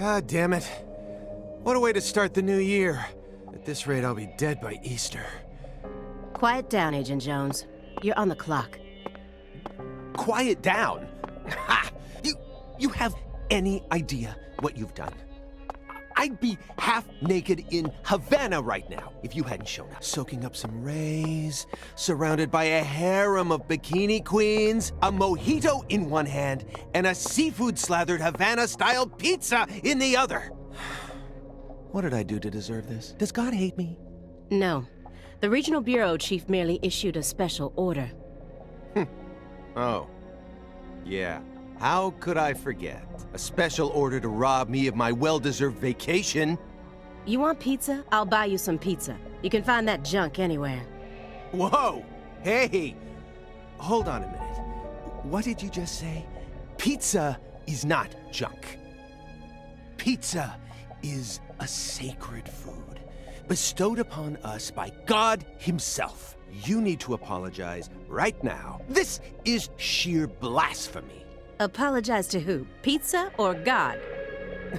God damn it. What a way to start the new year. At this rate, I'll be dead by Easter. Quiet down, Agent Jones. You're on the clock. Quiet down? Ha! You have any idea what you've done? I'd be half naked in Havana right now if you hadn't shown up. Soaking up some rays, surrounded by a harem of bikini queens, a mojito in one hand, and a seafood-slathered Havana-style pizza in the other. What did I do to deserve this? Does God hate me? No. The Regional Bureau Chief merely issued a special order. Oh. Yeah. How could I forget? A special order to rob me of my well-deserved vacation. You want pizza? I'll buy you some pizza. You can find that junk anywhere. Whoa! Hey! Hold on a minute. What did you just say? Pizza is not junk. Pizza is a sacred food, bestowed upon us by God Himself. You need to apologize right now. This is sheer blasphemy. Apologize to who? Pizza or God?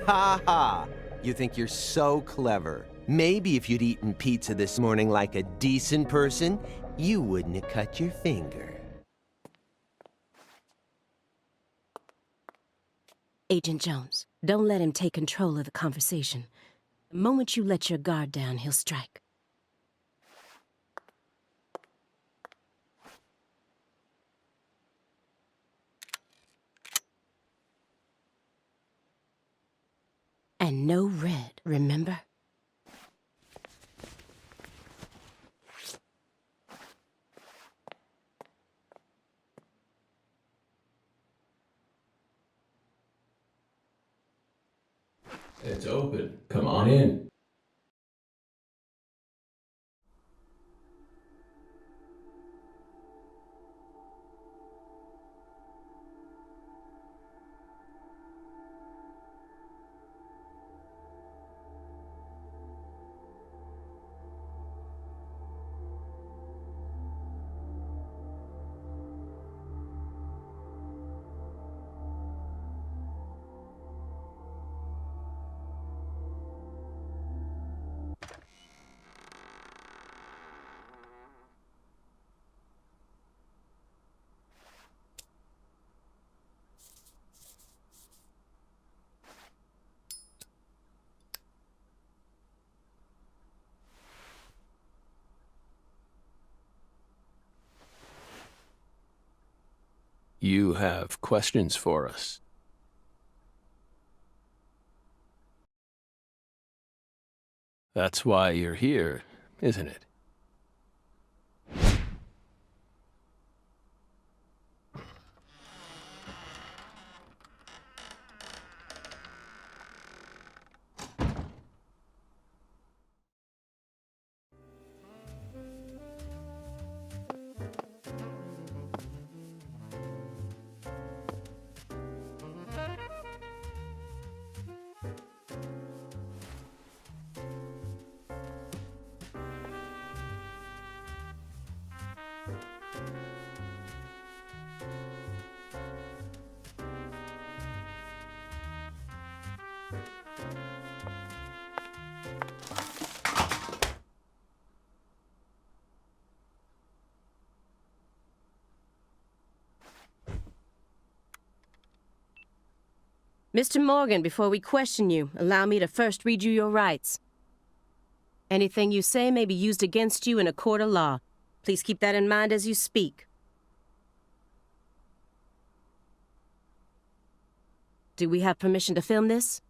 Ha ha! You think you're so clever. Maybe if you'd eaten pizza this morning like a decent person, you wouldn't have cut your finger. Agent Jones, don't let him take control of the conversation. The moment you let your guard down, he'll strike. And no red, remember? It's open. Come on in. You have questions for us? That's why you're here, isn't it? Mr. Morgan, before we question you, allow me to first read you your rights. Anything you say may be used against you in a court of law. Please keep that in mind as you speak. Do we have permission to film this?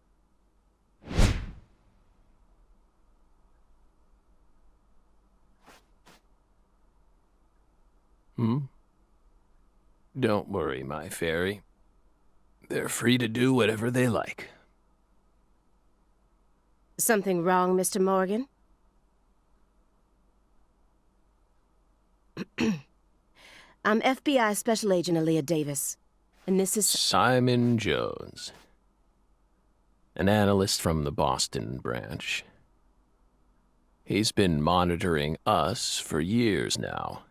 Don't worry, my fairy. They're free to do whatever they like. Something wrong, Mr. Morgan? I'm FBI Special Agent Aaliyah Davis, and this is... Simon Jones. An analyst from the Boston branch. He's been monitoring us for years now.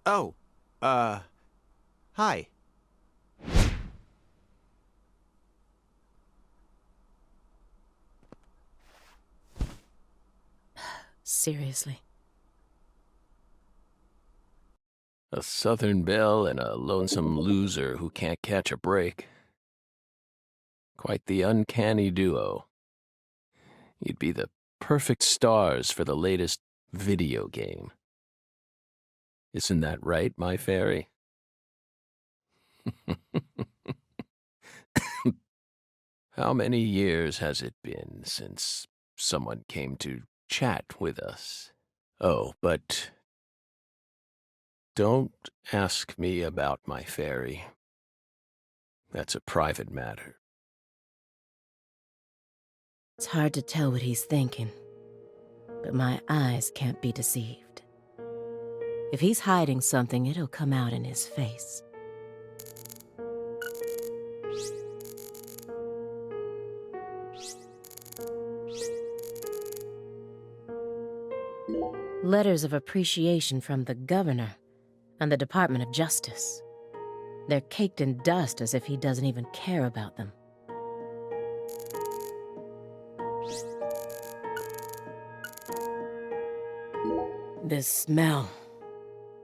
Oh, hi. Seriously. A Southern belle and a lonesome loser who can't catch a break. Quite the uncanny duo. You'd be the perfect stars for the latest video game. Isn't that right, my fairy? How many years has it been since someone came to chat with us? Oh, but don't ask me about my fairy. That's a private matter. It's hard to tell what he's thinking, but my eyes can't be deceived. If he's hiding something, it'll come out in his face. Letters of appreciation from the governor and the Department of Justice. They're caked in dust as if he doesn't even care about them. This smell.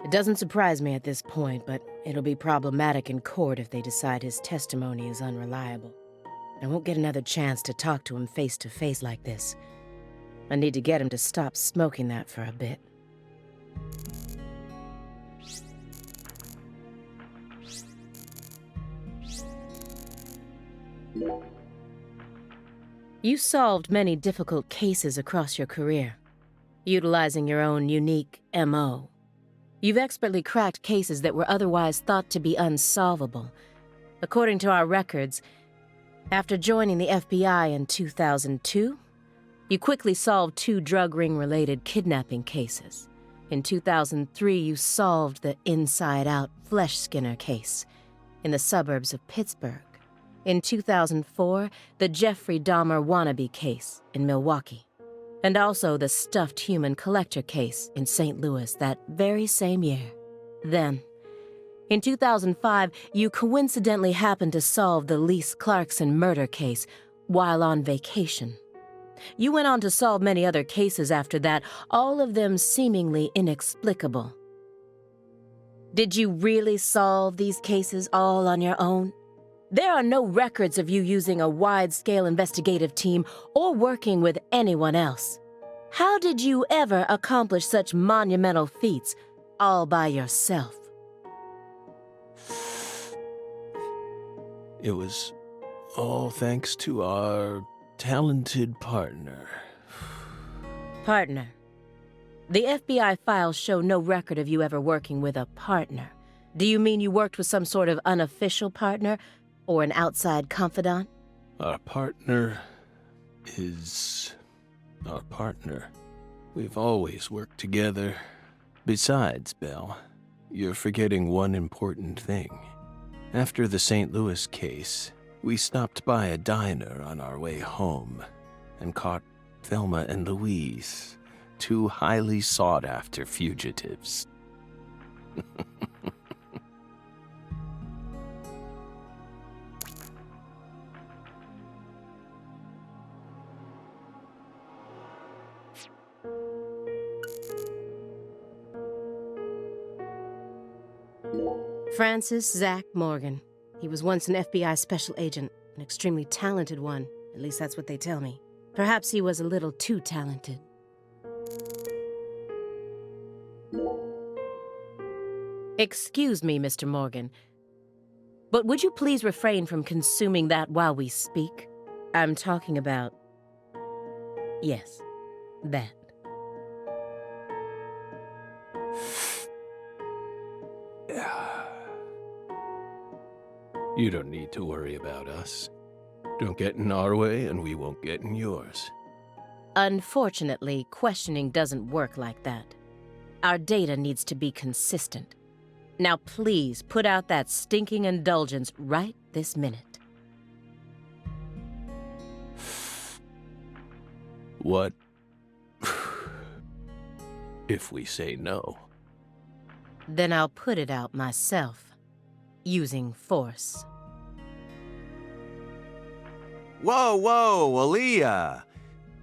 It doesn't surprise me at this point, but it'll be problematic in court if they decide his testimony is unreliable. I won't get another chance to talk to him face to face like this. I need to get him to stop smoking that for a bit. You solved many difficult cases across your career, utilizing your own unique MO. You've expertly cracked cases that were otherwise thought to be unsolvable. According to our records, after joining the FBI in 2002, you quickly solved 2 drug ring-related kidnapping cases. In 2003, you solved the inside-out flesh skinner case in the suburbs of Pittsburgh. In 2004, the Jeffrey Dahmer wannabe case in Milwaukee. And also the stuffed human collector case in St. Louis that very same year. Then, in 2005, you coincidentally happened to solve the Lise Clarkson murder case while on vacation. You went on to solve many other cases after that, all of them seemingly inexplicable. Did you really solve these cases all on your own? There are no records of you using a wide-scale investigative team or working with anyone else. How did you ever accomplish such monumental feats all by yourself? It was all thanks to our talented partner. Partner. The FBI files show no record of you ever working with a partner. Do you mean you worked with some sort of unofficial partner or an outside confidant? Our partner is our partner. We've always worked together. Besides, Belle, you're forgetting one important thing. After the St. Louis case, we stopped by a diner on our way home and caught Thelma and Louise, 2 highly sought-after fugitives. Francis Zach Morgan. He was once an FBI special agent, an extremely talented one. At least that's what they tell me. Perhaps he was a little too talented. Excuse me, Mr. Morgan, but would you please refrain from consuming that while we speak? I'm talking about... yes, that. You don't need to worry about us. Don't get in our way and we won't get in yours. Unfortunately, questioning doesn't work like that. Our data needs to be consistent. Now please put out that stinking indulgence right this minute. What if we say no? Then I'll put it out myself, using force. Whoa, whoa, Aaliyah!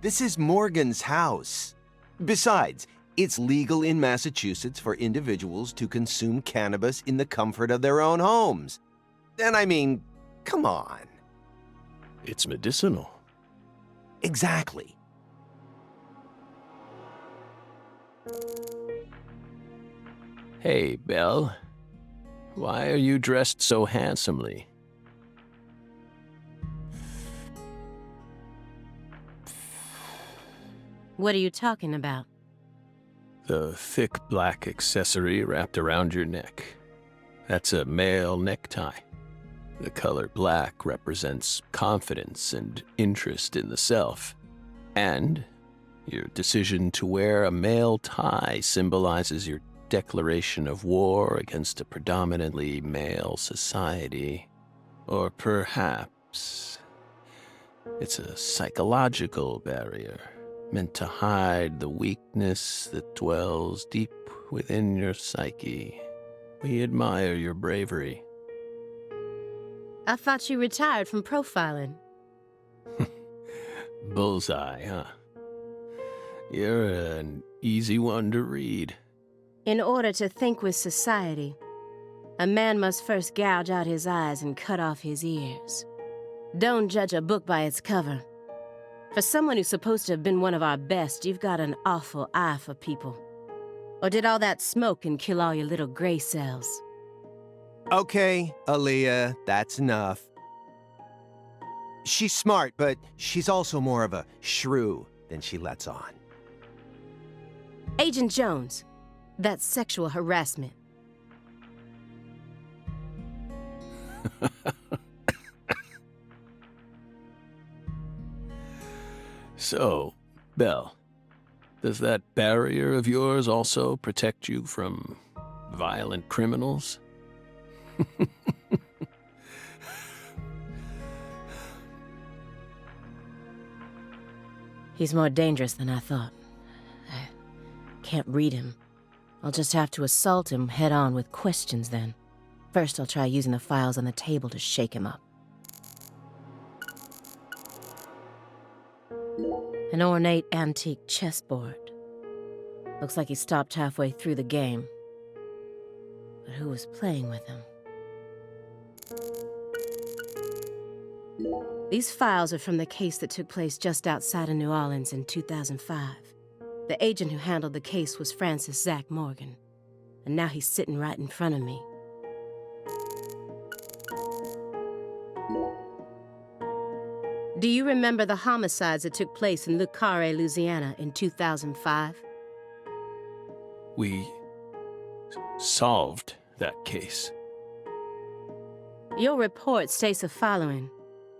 This is Morgan's house. Besides, it's legal in Massachusetts for individuals to consume cannabis in the comfort of their own homes. And I mean, come on. It's medicinal. Exactly. Hey, Belle. Why are you dressed so handsomely? What are you talking about? The thick black accessory wrapped around your neck. That's a male necktie. The color black represents confidence and interest in the self. And your decision to wear a male tie symbolizes your declaration of war against a predominantly male society. Or perhaps it's a psychological barrier meant to hide the weakness that dwells deep within your psyche. We admire your bravery. I thought you retired from profiling. Bullseye, huh? You're an easy one to read. In order to think with society, a man must first gouge out his eyes and cut off his ears. Don't judge a book by its cover. For someone who's supposed to have been one of our best, you've got an awful eye for people. Or did all that smoke and kill all your little gray cells? Okay, Aaliyah, that's enough. She's smart, but she's also more of a shrew than she lets on. Agent Jones, that's sexual harassment. So, Belle, does that barrier of yours also protect you from violent criminals? He's more dangerous than I thought. I can't read him. I'll just have to assault him head-on with questions then. First, I'll try using the files on the table to shake him up. An ornate antique chessboard. Looks like he stopped halfway through the game. But who was playing with him? These files are from the case that took place just outside of New Orleans in 2005. The agent who handled the case was Francis Zach Morgan, and now he's sitting right in front of me. Do you remember the homicides that took place in Le Carré, Louisiana in 2005? We solved that case. Your report states the following.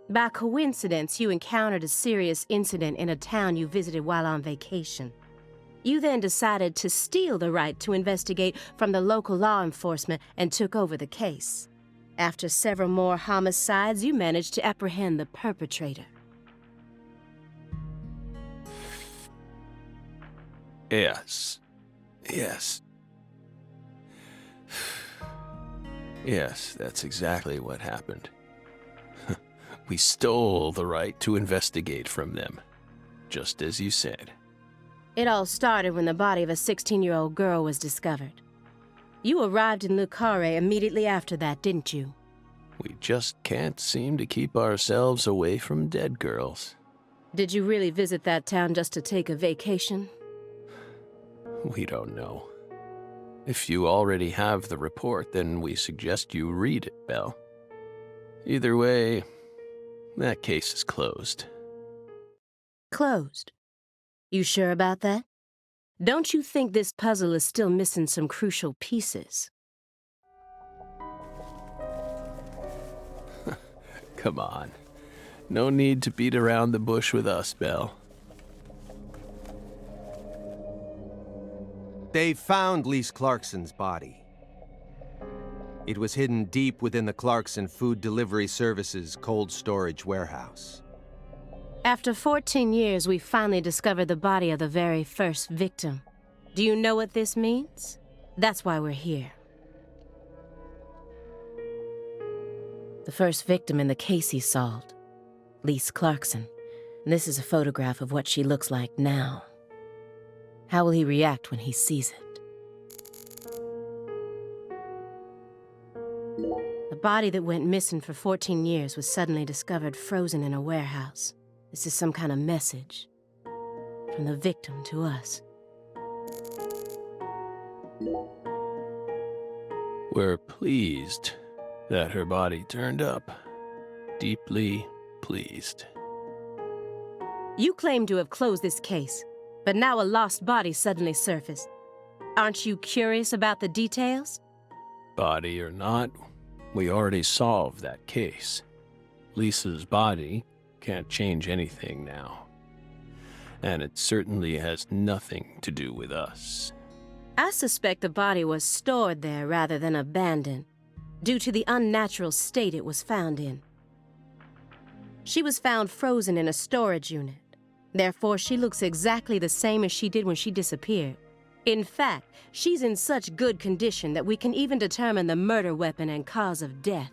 By coincidence, you encountered a serious incident in a town you visited while on vacation. You then decided to steal the right to investigate from the local law enforcement and took over the case. After several more homicides, you managed to apprehend the perpetrator. Yes. Yes, that's exactly what happened. We stole the right to investigate from them, just as you said. It all started when the body of a 16-year-old girl was discovered. You arrived in Le Carré immediately after that, didn't you? We just can't seem to keep ourselves away from dead girls. Did you really visit that town just to take a vacation? We don't know. If you already have the report, then we suggest you read it, Belle. Either way, that case is closed. Closed. You sure about that? Don't you think this puzzle is still missing some crucial pieces? Come on. No need to beat around the bush with us, Belle. They found Lise Clarkson's body. It was hidden deep within the Clarkson Food Delivery Services cold storage warehouse. After 14 years, we finally discovered the body of the very first victim. Do you know what this means? That's why we're here. The first victim in the case he solved, Lise Clarkson. And this is a photograph of what she looks like now. How will he react when he sees it? The body that went missing for 14 years was suddenly discovered frozen in a warehouse. This is some kind of message from the victim to us. We're pleased that her body turned up. Deeply pleased. You claim to have closed this case, but now a lost body suddenly surfaced. Aren't you curious about the details? Body or not, we already solved that case. Lisa's body can't change anything now. And it certainly has nothing to do with us. I suspect the body was stored there rather than abandoned, due to the unnatural state it was found in. She was found frozen in a storage unit. Therefore, she looks exactly the same as she did when she disappeared. In fact, she's in such good condition that we can even determine the murder weapon and cause of death.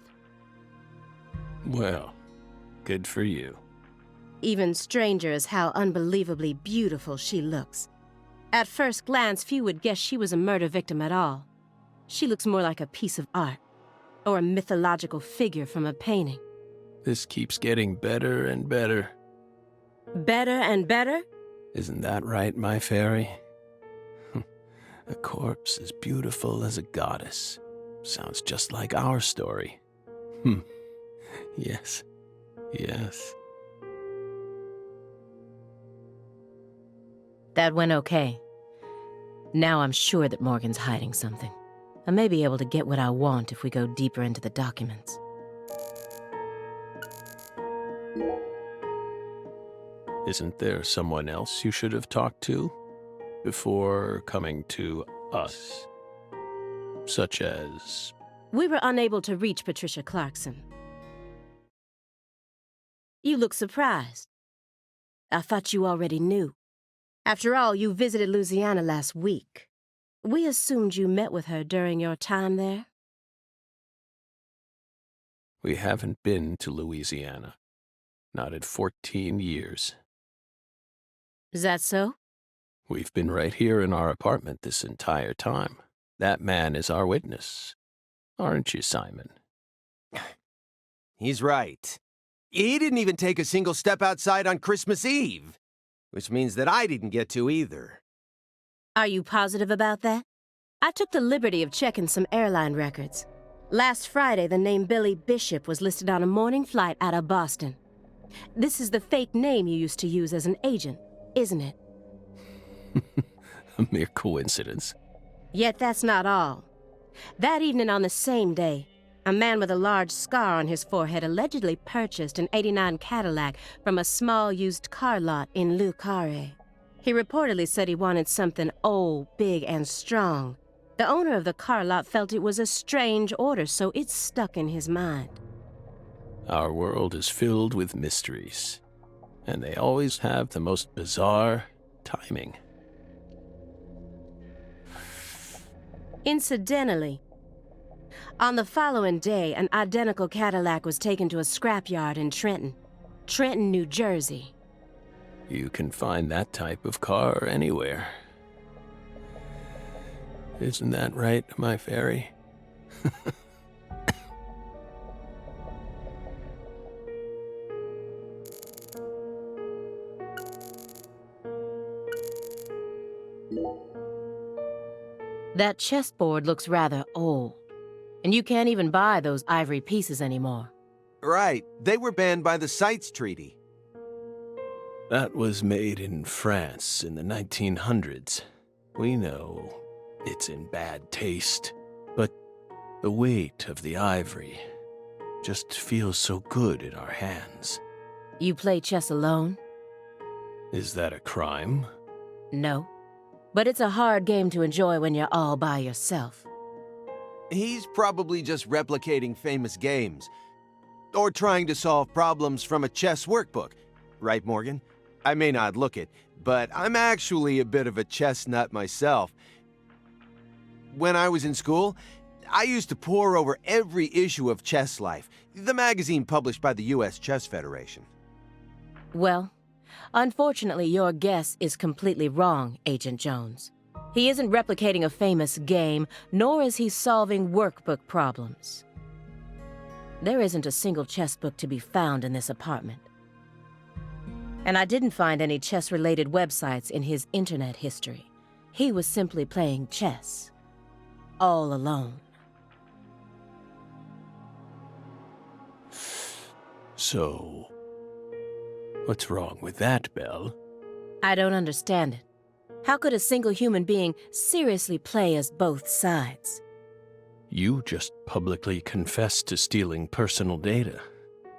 Well, good for you. Even stranger is how unbelievably beautiful she looks. At first glance, few would guess she was a murder victim at all. She looks more like a piece of art, or a mythological figure from a painting. This keeps getting better and better. Better and better? Isn't that right, my fairy? A corpse as beautiful as a goddess. Sounds just like our story. Yes. Yes. That went okay. Now I'm sure that Morgan's hiding something. I may be able to get what I want if we go deeper into the documents. Isn't there someone else you should have talked to before coming to us? Such as... We were unable to reach Patricia Clarkson. You look surprised. I thought you already knew. After all, you visited Louisiana last week. We assumed you met with her during your time there. We haven't been to Louisiana. Not in 14 years. Is that so? We've been right here in our apartment this entire time. That man is our witness. Aren't you, Simon? He's right. He didn't even take a single step outside on Christmas Eve, which means that I didn't get to either. Are you positive about that? I took the liberty of checking some airline records. Last Friday, the name Billy Bishop was listed on a morning flight out of Boston. This is the fake name you used to use as an agent, isn't it? A mere coincidence. Yet that's not all. That evening on the same day, a man with a large scar on his forehead allegedly purchased an '89 Cadillac from a small used car lot in Le Carré. He reportedly said he wanted something old, big, and strong. The owner of the car lot felt it was a strange order, so it stuck in his mind. Our world is filled with mysteries, and they always have the most bizarre timing. Incidentally, on the following day, an identical Cadillac was taken to a scrapyard in Trenton, New Jersey. You can find that type of car anywhere. Isn't that right, my fairy? That chessboard looks rather old, and you can't even buy those ivory pieces anymore. Right. They were banned by the CITES Treaty. That was made in France in the 1900s. We know it's in bad taste, but the weight of the ivory just feels so good in our hands. You play chess alone? Is that a crime? No. But it's a hard game to enjoy when you're all by yourself. He's probably just replicating famous games. Or trying to solve problems from a chess workbook. Right, Morgan? I may not look it, but I'm actually a bit of a chess nut myself. When I was in school, I used to pore over every issue of Chess Life, the magazine published by the U.S. Chess Federation. Well, Unfortunately, your guess is completely wrong, Agent Jones. He isn't replicating a famous game, nor is he solving workbook problems. There isn't a single chess book to be found in this apartment. And I didn't find any chess-related websites in his internet history. He was simply playing chess. All alone. So, what's wrong with that, Belle? I don't understand it. How could a single human being seriously play as both sides? You just publicly confessed to stealing personal data.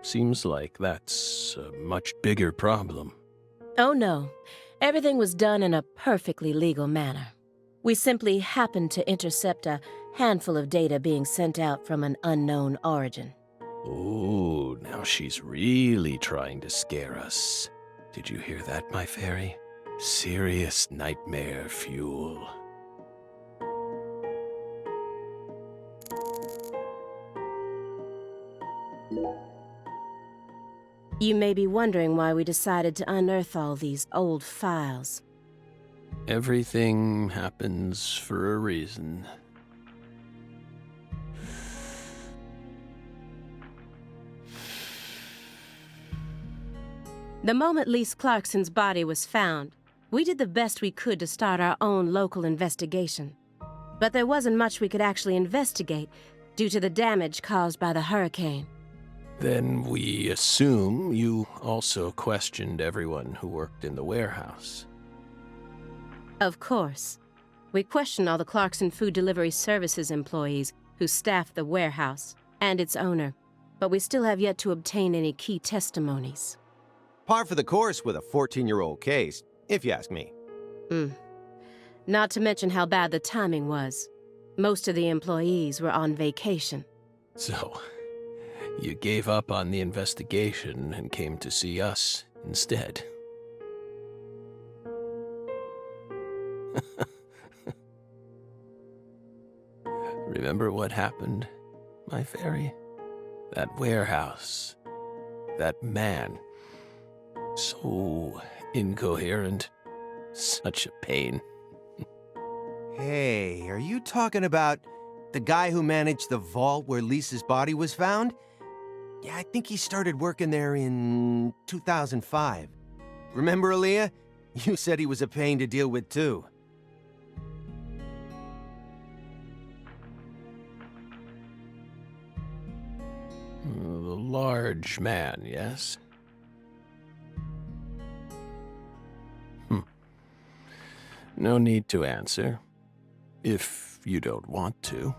Seems like that's a much bigger problem. Oh no. Everything was done in a perfectly legal manner. We simply happened to intercept a handful of data being sent out from an unknown origin. Oh, now she's really trying to scare us. Did you hear that, my fairy? Serious nightmare fuel. You may be wondering why we decided to unearth all these old files. Everything happens for a reason. The moment Lise Clarkson's body was found, we did the best we could to start our own local investigation. But there wasn't much we could actually investigate due to the damage caused by the hurricane. Then we assume you also questioned everyone who worked in the warehouse. Of course. We questioned all the Clarkson Food Delivery Services employees who staffed the warehouse and its owner, but we still have yet to obtain any key testimonies. Par for the course with a 14-year-old case, if you ask me. Not to mention how bad the timing was. Most of the employees were on vacation. So, you gave up on the investigation and came to see us instead. Remember what happened, my fairy? That warehouse. That man. So incoherent. Such a pain. Hey, are you talking about the guy who managed the vault where Lisa's body was found? Yeah, I think he started working there in 2005. Remember, Aaliyah? You said he was a pain to deal with, too. The large man, yes? No need to answer. If you don't want to.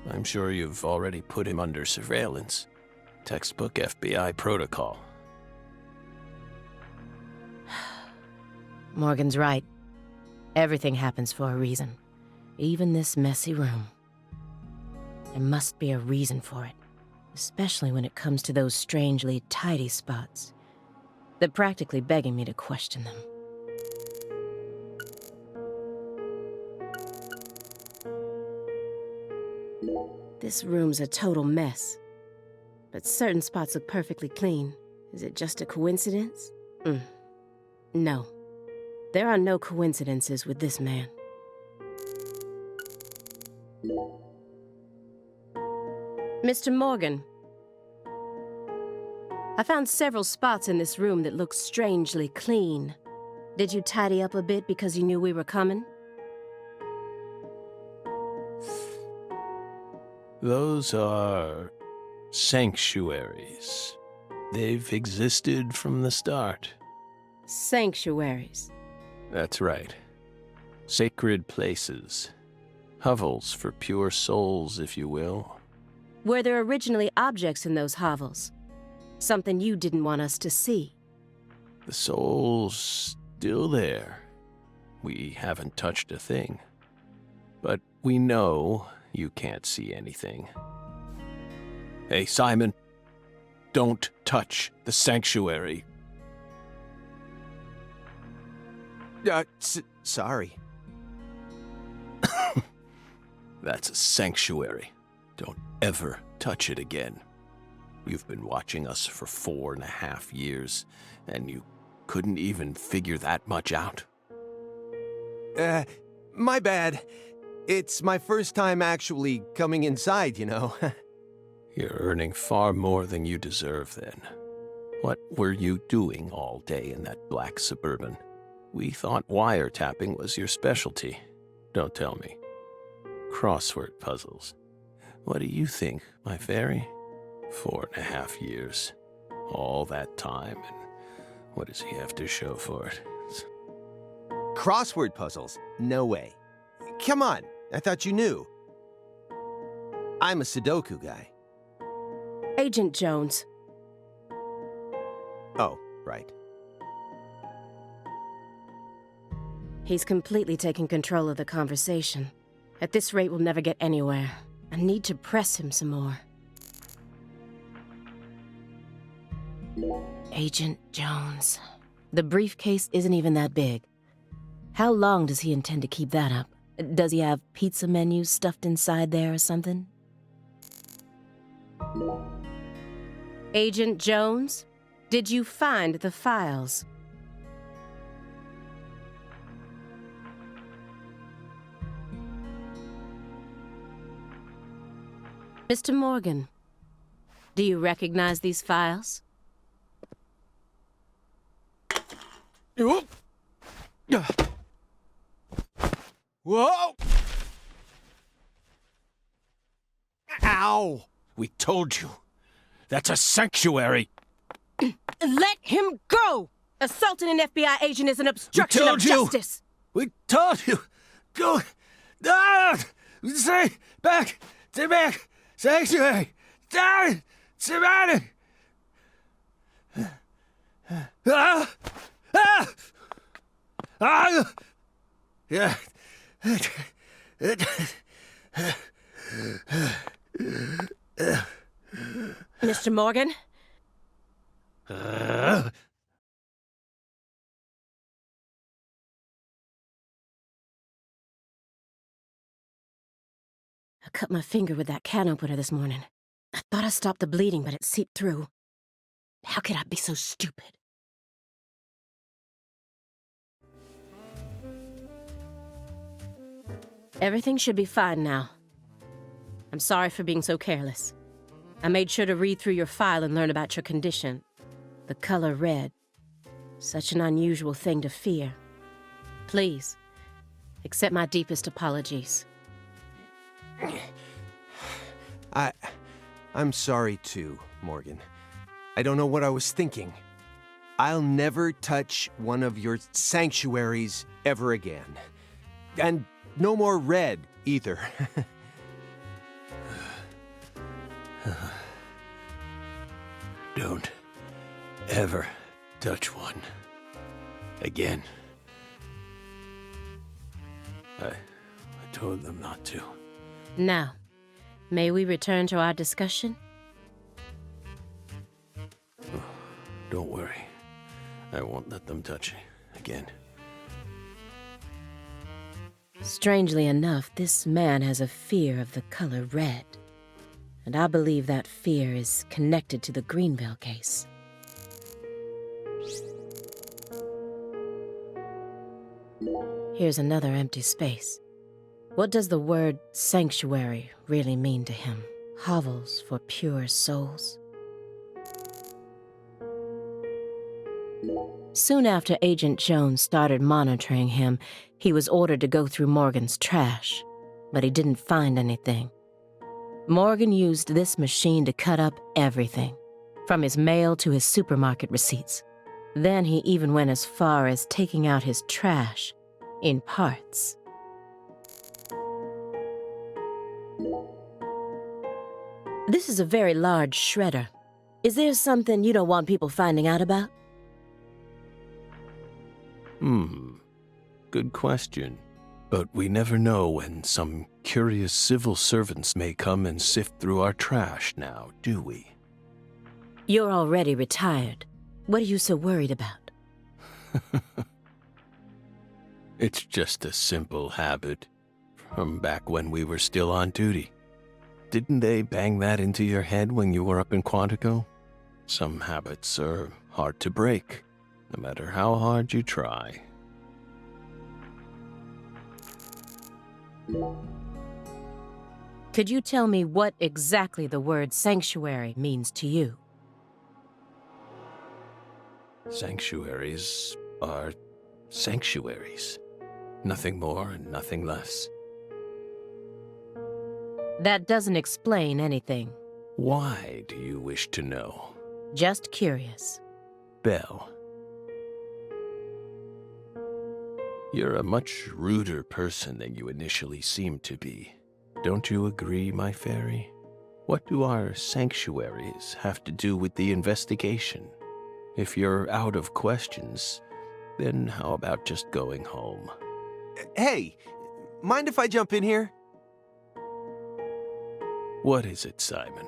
I'm sure you've already put him under surveillance. Textbook FBI protocol. Morgan's right. Everything happens for a reason. Even this messy room. There must be a reason for it. Especially when it comes to those strangely tidy spots. They're practically begging me to question them. This room's a total mess. But certain spots look perfectly clean. Is it just a coincidence? No. There are no coincidences with this man. Mr. Morgan. I found several spots in this room that look strangely clean. Did you tidy up a bit because you knew we were coming? Those are sanctuaries. They've existed from the start. Sanctuaries. That's right. Sacred places. Hovels for pure souls, if you will. Were there originally objects in those hovels? Something you didn't want us to see? The soul's still there. We haven't touched a thing. But we know you can't see anything. Hey, Simon. Don't touch the sanctuary. Sorry. That's a sanctuary. Don't ever touch it again. You've been watching us for 4.5 years, and you couldn't even figure that much out? My bad. It's my first time actually coming inside, you know. You're earning far more than you deserve then. What were you doing all day in that black Suburban? We thought wiretapping was your specialty. Don't tell me. Crossword puzzles. What do you think, my fairy? 4.5 years. All that time, and what does he have to show for it? Crossword puzzles? No way. Come on, I thought you knew. I'm a Sudoku guy. Agent Jones. Oh, right. He's completely taken control of the conversation. At this rate, we'll never get anywhere. I need to press him some more. Agent Jones. The briefcase isn't even that big. How long does he intend to keep that up? Does he have pizza menus stuffed inside there or something? Agent Jones, did you find the files? Mr. Morgan, do you recognize these files? Whoa! Ow! We told you. That's a sanctuary. Let him go! Assaulting an FBI agent is an obstruction of justice. We told you. Go. Ah! Stay back. Stay back. Sanctuary. Down. Surrounded. Ah! Ah! Ah! Yeah. Mr. Morgan? Uh, I cut my finger with that can opener this morning. I thought I stopped the bleeding, but it seeped through. How could I be so stupid? Everything should be fine now. I'm sorry for being so careless. I made sure to read through your file and learn about your condition. The color red. Such an unusual thing to fear. Please, accept my deepest apologies. I'm sorry too, Morgan. I don't know what I was thinking. I'll never touch one of your sanctuaries ever again. And no more red, either. Don't ever touch one again. I told them not to. Now, may we return to our discussion? Don't worry. I won't let them touch it again. Strangely enough, this man has a fear of the color red. And I believe that fear is connected to the Greenville case. Here's another empty space. What does the word sanctuary really mean to him? Hovels for pure souls? Soon after Agent Jones started monitoring him, he was ordered to go through Morgan's trash, but he didn't find anything. Morgan used this machine to cut up everything, from his mail to his supermarket receipts. Then he even went as far as taking out his trash in parts. This is a very large shredder. Is there something you don't want people finding out about? Good question. But we never know when some curious civil servants may come and sift through our trash now, do we? You're already retired. What are you so worried about? It's just a simple habit from back when we were still on duty. Didn't they bang that into your head when you were up in Quantico? Some habits are hard to break. no matter how hard you try. Could you tell me what exactly the word sanctuary means to you? Sanctuaries are sanctuaries. Nothing more and nothing less. That doesn't explain anything. Why do you wish to know? Just curious. Belle. You're a much ruder person than you initially seemed to be. Don't you agree, my fairy? What do our sanctuaries have to do with the investigation? If you're out of questions, then how about just going home? Hey, mind if I jump in here? What is it, Simon?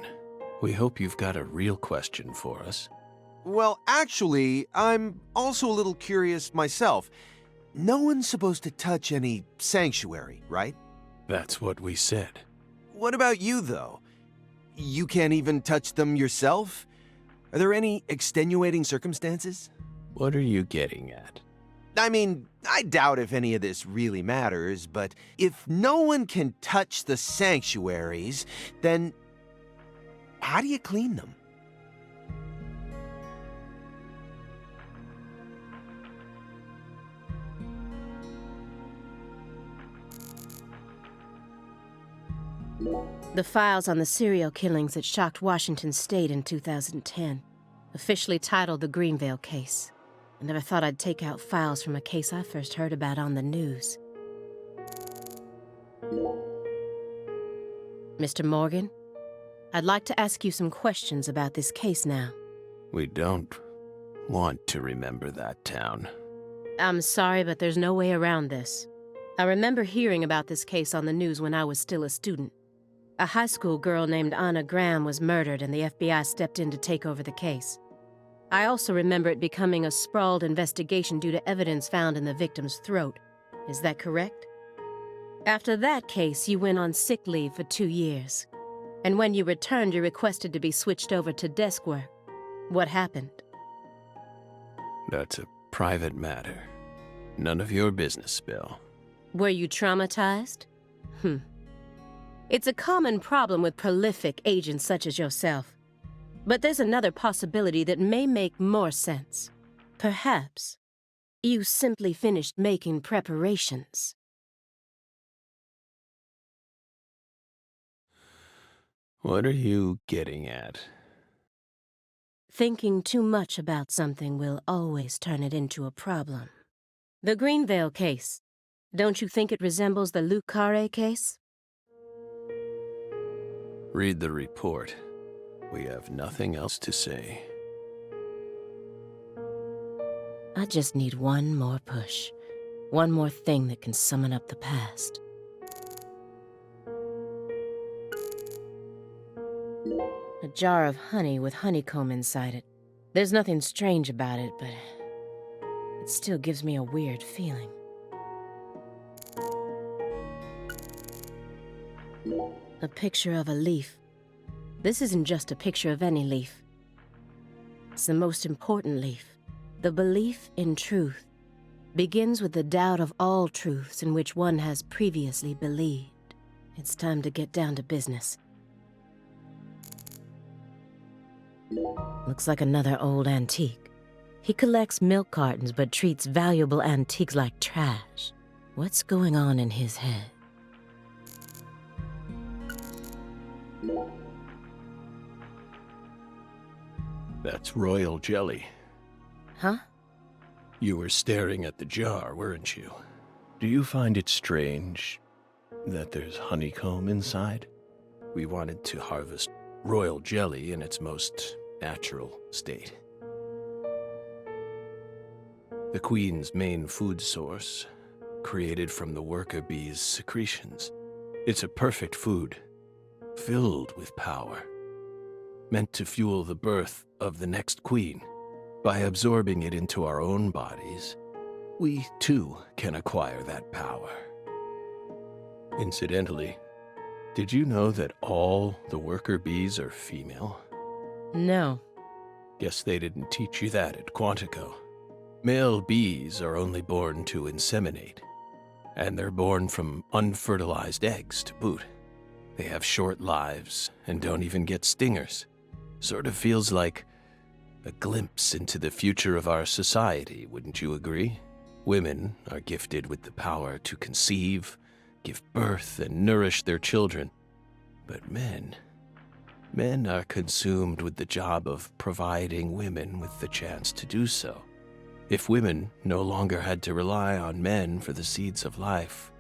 We hope you've got a real question for us. Well, actually, I'm also a little curious myself. No one's supposed to touch any sanctuary, right? That's what we said. What about you, though? You can't even touch them yourself? Are there any extenuating circumstances? What are you getting at? I mean, I doubt if any of this really matters, but if no one can touch the sanctuaries, then how do you clean them? The files on the serial killings that shocked Washington State in 2010, officially titled the Greenvale case. I never thought I'd take out files from a case I first heard about on the news. Mr. Morgan, I'd like to ask you some questions about this case now. We don't want to remember that town. I'm sorry, but there's no way around this. I remember hearing about this case on the news when I was still a student. A high school girl named Anna Graham was murdered and the FBI stepped in to take over the case. I also remember it becoming a sprawled investigation due to evidence found in the victim's throat. Is that correct? After that case, you went on sick leave for 2 years. And when you returned, you requested to be switched over to desk work. What happened? That's a private matter. None of your business, Bill. Were you traumatized? It's a common problem with prolific agents such as yourself. But there's another possibility that may make more sense. Perhaps you simply finished making preparations. What are you getting at? Thinking too much about something will always turn it into a problem. The Greenvale case. Don't you think it resembles the Luke Carre case? Read the report. We have nothing else to say. I just need one more push. One more thing that can summon up the past. A jar of honey with honeycomb inside it. There's nothing strange about it, but it still gives me a weird feeling. A picture of a leaf. This isn't just a picture of any leaf. It's the most important leaf. The belief in truth begins with the doubt of all truths in which one has previously believed. It's time to get down to business. Looks like another old antique. He collects milk cartons but treats valuable antiques like trash. What's going on in his head? That's royal jelly. Huh? You were staring at the jar, weren't you? Do you find it strange that there's honeycomb inside? We wanted to harvest royal jelly in its most natural state. The queen's main food source, created from the worker bee's secretions. It's a perfect food, filled with power, meant to fuel the birth of the next queen. By absorbing it into our own bodies, we too can acquire that power. Incidentally, did you know that all the worker bees are female? No. Guess they didn't teach you that at Quantico. Male bees are only born to inseminate, and they're born from unfertilized eggs to boot. They have short lives and don't even get stingers. Sort of feels like a glimpse into the future of our society, wouldn't you agree? Women are gifted with the power to conceive, give birth, and nourish their children. But men are consumed with the job of providing women with the chance to do so. If women no longer had to rely on men for the seeds of life,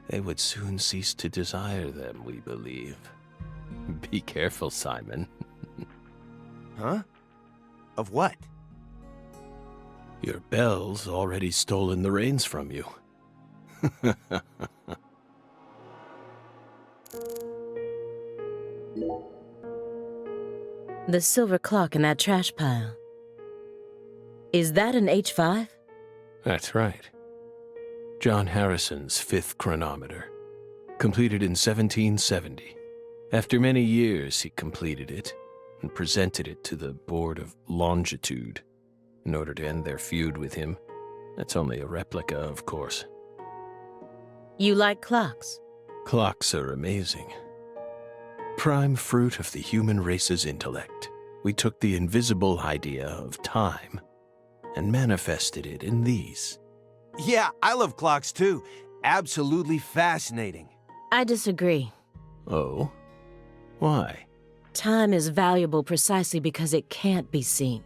they would soon cease to desire them, we believe. Be careful, Simon. Huh? Of what? Your Belle's already stolen the reins from you. The silver clock in that trash pile. Is that an H5? That's right. John Harrison's 5th chronometer. Completed in 1770. After many years, he completed it and presented it to the Board of Longitude in order to end their feud with him. That's only a replica, of course. You like clocks? Clocks are amazing. Prime fruit of the human race's intellect. We took the invisible idea of time and manifested it in these. Yeah, I love clocks too. Absolutely fascinating. I disagree. Oh? Why? Time is valuable precisely because it can't be seen.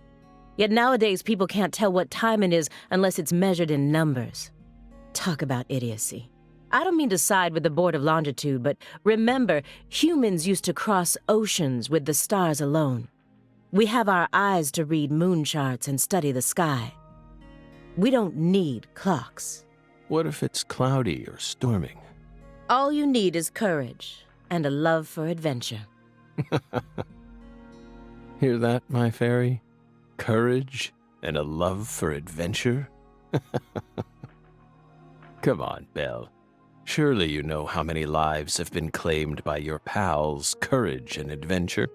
Yet nowadays people can't tell what time it is unless it's measured in numbers. Talk about idiocy. I don't mean to side with the Board of Longitude, but remember, humans used to cross oceans with the stars alone. We have our eyes to read moon charts and study the sky. We don't need clocks. What if it's cloudy or storming? All you need is courage and a love for adventure. Hear that, my fairy? Courage and a love for adventure? Come on, Belle. Surely you know how many lives have been claimed by your pals' courage and adventure.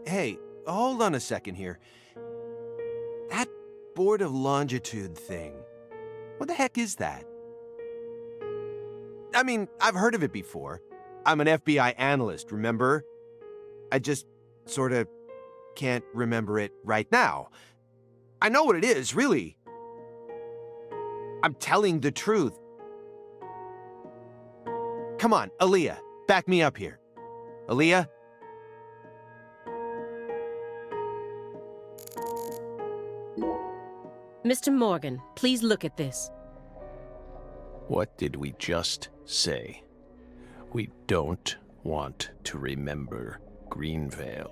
Hey, hold on a second here. That Board of Longitude thing, what the heck is that? I mean, I've heard of it before. I'm an FBI analyst, remember? I just sort of can't remember it right now. I know what it is, really. I'm telling the truth. Come on, Aaliyah, back me up here. Aaliyah? Mr. Morgan, please look at this. What did we just say? We don't want to remember Greenvale.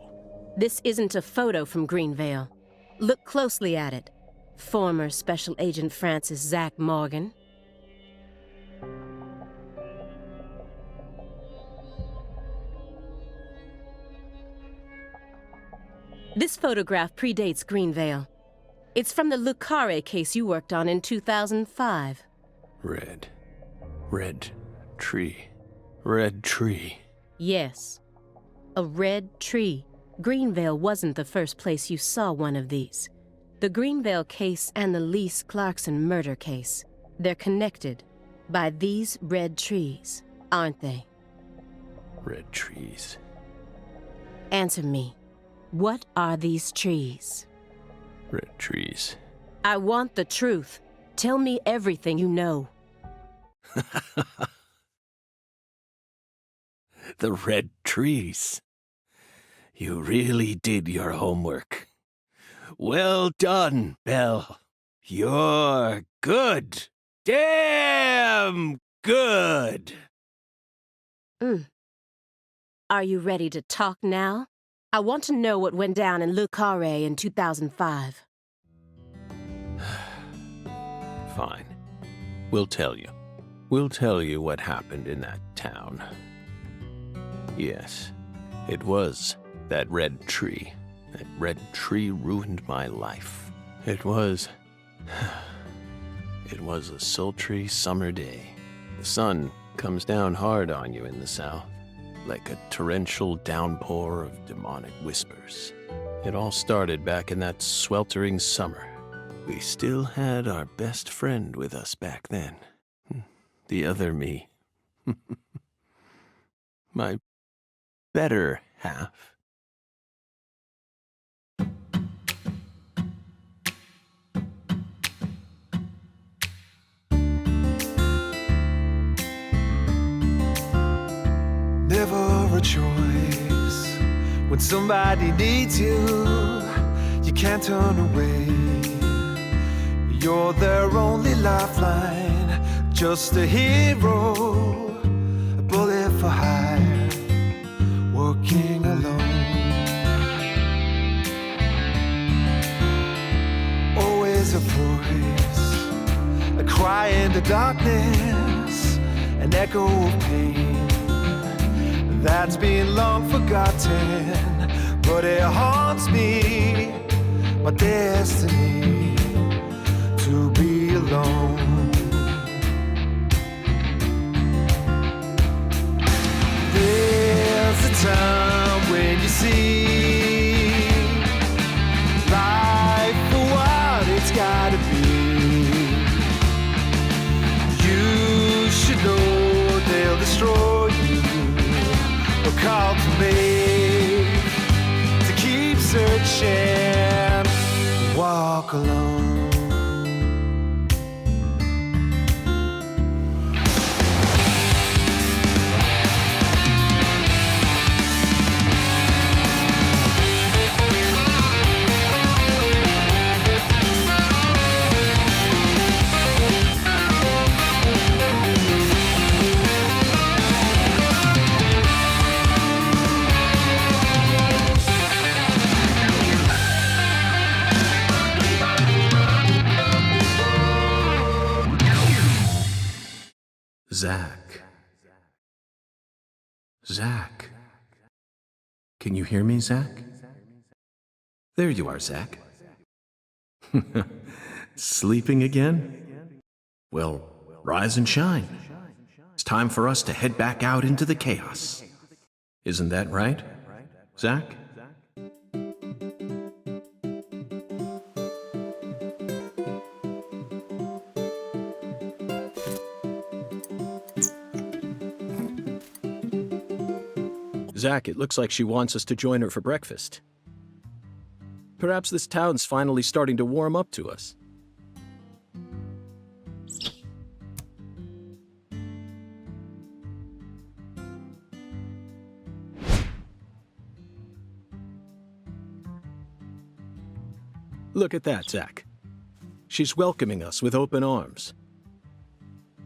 This isn't a photo from Greenvale. Look closely at it. Former Special Agent Francis Zach Morgan. This photograph predates Greenvale. It's from the Le Carre case you worked on in 2005. Red tree. Red tree. Yes, a red tree. Greenvale wasn't the first place you saw one of these. The Greenvale case and the Lise Clarkson murder case, they're connected by these red trees, aren't they? Red trees. Answer me. What are these trees? Red trees. I want the truth. Tell me everything you know. The red trees. You really did your homework. Well done, Belle. You're good. Damn good. Are you ready to talk now? I want to know what went down in Le Carre in 2005. Fine. We'll tell you. We'll tell you what happened in that town. Yes, it was that red tree. That red tree ruined my life. It was a sultry summer day. The sun comes down hard on you in the south, like a torrential downpour of demonic whispers. It all started back in that sweltering summer. We still had our best friend with us back then. The other me. My better half. Never a choice. When somebody needs you, you can't turn away. You're their only lifeline, just a hero, a bullet for hire, working alone. Always a voice, a cry in the darkness, an echo of pain that's been long forgotten, but it haunts me, my destiny, to be alone. There's a time when you see life for what it's gotta be. You should know they'll destroy you. Call to me to keep searching, walk alone. Zach. Zach. Can you hear me, Zach? There you are, Zach. Sleeping again? Well, rise and shine. It's time for us to head back out into the chaos. Isn't that right, Zach? Zach, it looks like she wants us to join her for breakfast. Perhaps this town's finally starting to warm up to us. Look at that, Zach. She's welcoming us with open arms.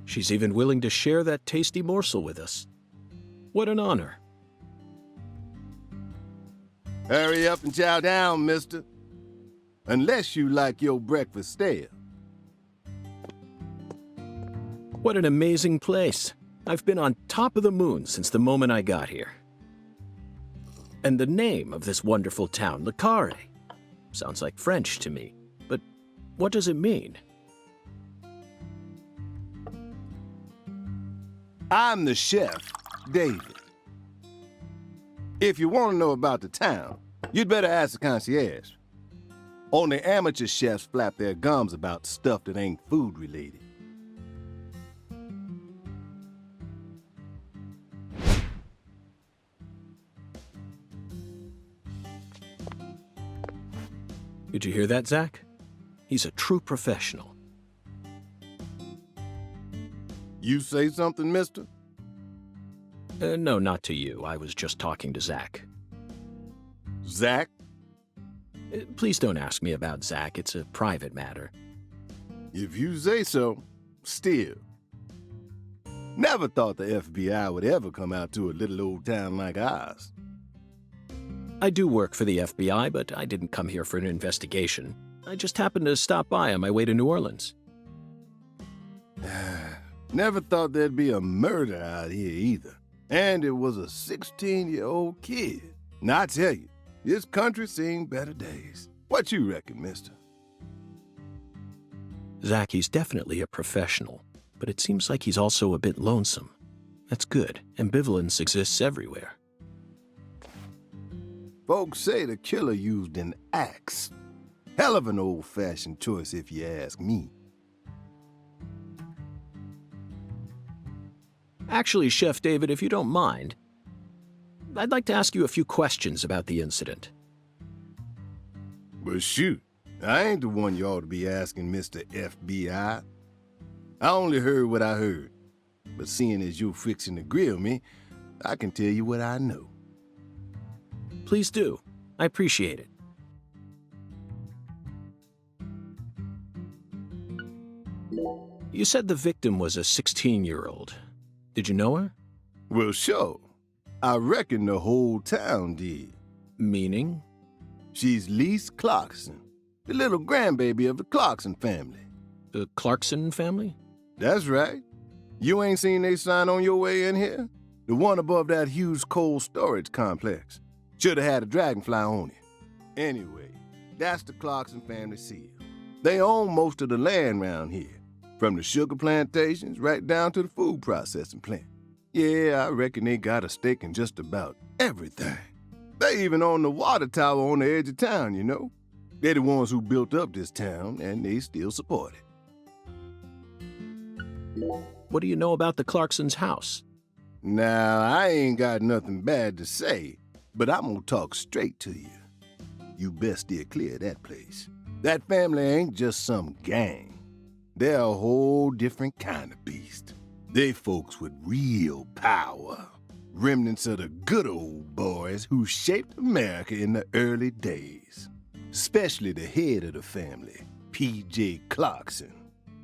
She's even willing to share that tasty morsel with us. What an honor. Hurry up and chow down, mister. Unless you like your breakfast stale. What an amazing place. I've been on top of the moon since the moment I got here. And the name of this wonderful town, Le Carré, sounds like French to me. But what does it mean? I'm the chef, David. If you want to know about the town, you'd better ask the concierge. Only amateur chefs flap their gums about stuff that ain't food-related. Did you hear that, Zach? He's a true professional. You say something, mister? No, not to you. I was just talking to Zach. Zach? Please don't ask me about Zach. It's a private matter. If you say so, still. Never thought the FBI would ever come out to a little old town like ours. I do work for the FBI, but I didn't come here for an investigation. I just happened to stop by on my way to New Orleans. Never thought there'd be a murder out here either. And it was a 16-year-old kid. Now, I tell you, this country's seen better days. What you reckon, mister? Zach, he's definitely a professional, but it seems like he's also a bit lonesome. That's good. Ambivalence exists everywhere. Folks say the killer used an axe. Hell of an old-fashioned choice if you ask me. Actually, Chef David, if you don't mind, I'd like to ask you a few questions about the incident. But shoot, I ain't the one you ought to be asking, Mr. FBI. I only heard what I heard. But seeing as you're fixing to grill me, I can tell you what I know. Please do. I appreciate it. You said the victim was a 16-year-old. Did you know her? Well, sure. I reckon the whole town did. Meaning? She's Lise Clarkson, the little grandbaby of the Clarkson family. The Clarkson family? That's right. You ain't seen they sign on your way in here? The one above that huge cold storage complex. Should have had a dragonfly on it. Anyway, that's the Clarkson family seal. They own most of the land round here, from the sugar plantations right down to the food processing plant. Yeah, I reckon they got a stake in just about everything. They even own the water tower on the edge of town, you know? They're the ones who built up this town, and they still support it. What do you know about the Clarksons' house? Now, I ain't got nothing bad to say, but I'm gonna talk straight to you. You best steer clear of that place. That family ain't just some gang. They're a whole different kind of beast. They folks with real power. Remnants of the good old boys who shaped America in the early days. Especially the head of the family, P.J. Clarkson.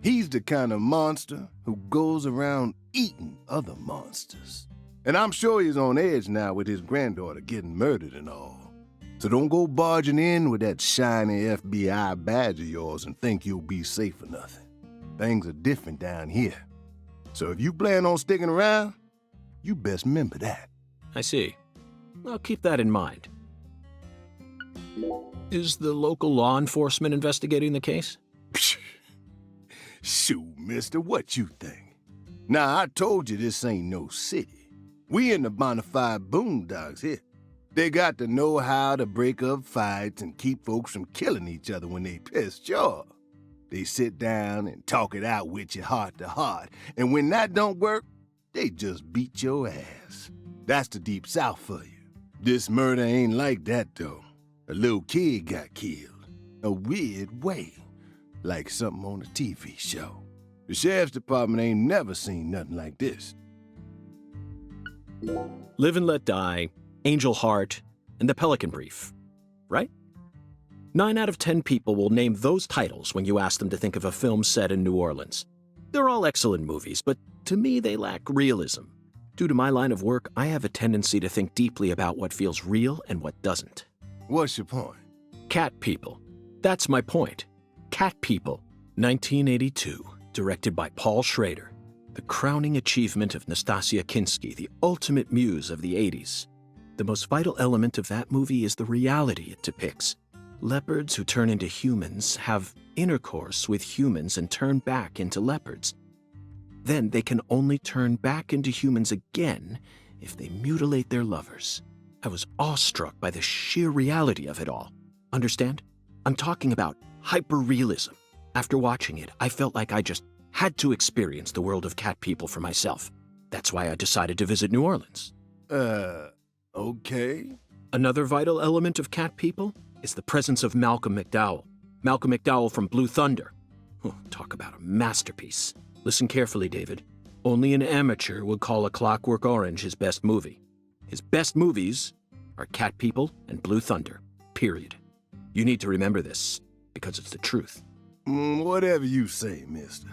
He's the kind of monster who goes around eating other monsters. And I'm sure he's on edge now with his granddaughter getting murdered and all. So don't go barging in with that shiny FBI badge of yours and think you'll be safe for nothing. Things are different down here. So if you plan on sticking around, you best remember that. I see. I'll keep that in mind. Is the local law enforcement investigating the case? Shoot, mister, what you think? Now, I told you this ain't no city. We in the bonafide boondocks here. They got to know how to break up fights and keep folks from killing each other when they pissed, sure. They sit down and talk it out with you heart to heart, and when that don't work, they just beat your ass. That's the Deep South for you. This murder ain't like that, though. A little kid got killed. A weird way. Like something on a TV show. The sheriff's department ain't never seen nothing like this. Live and Let Die, Angel Heart, and The Pelican Brief, right? 9 out of 10 people will name those titles when you ask them to think of a film set in New Orleans. They're all excellent movies, but to me they lack realism. Due to my line of work, I have a tendency to think deeply about what feels real and what doesn't. What's your point? Cat People. That's my point. Cat People, 1982, directed by Paul Schrader. The crowning achievement of Nastasia Kinski, the ultimate muse of the 80s. The most vital element of that movie is the reality it depicts. Leopards who turn into humans have intercourse with humans and turn back into leopards. Then they can only turn back into humans again if they mutilate their lovers. I was awestruck by the sheer reality of it all. Understand? I'm talking about hyper-realism. After watching it, I felt like I just had to experience the world of Cat People for myself. That's why I decided to visit New Orleans. Okay. Another vital element of Cat People is the presence of Malcolm McDowell. Malcolm McDowell from Blue Thunder. Oh, talk about a masterpiece. Listen carefully, David. Only an amateur would call A Clockwork Orange his best movie. His best movies are Cat People and Blue Thunder. Period. You need to remember this, because it's the truth. Whatever you say, mister.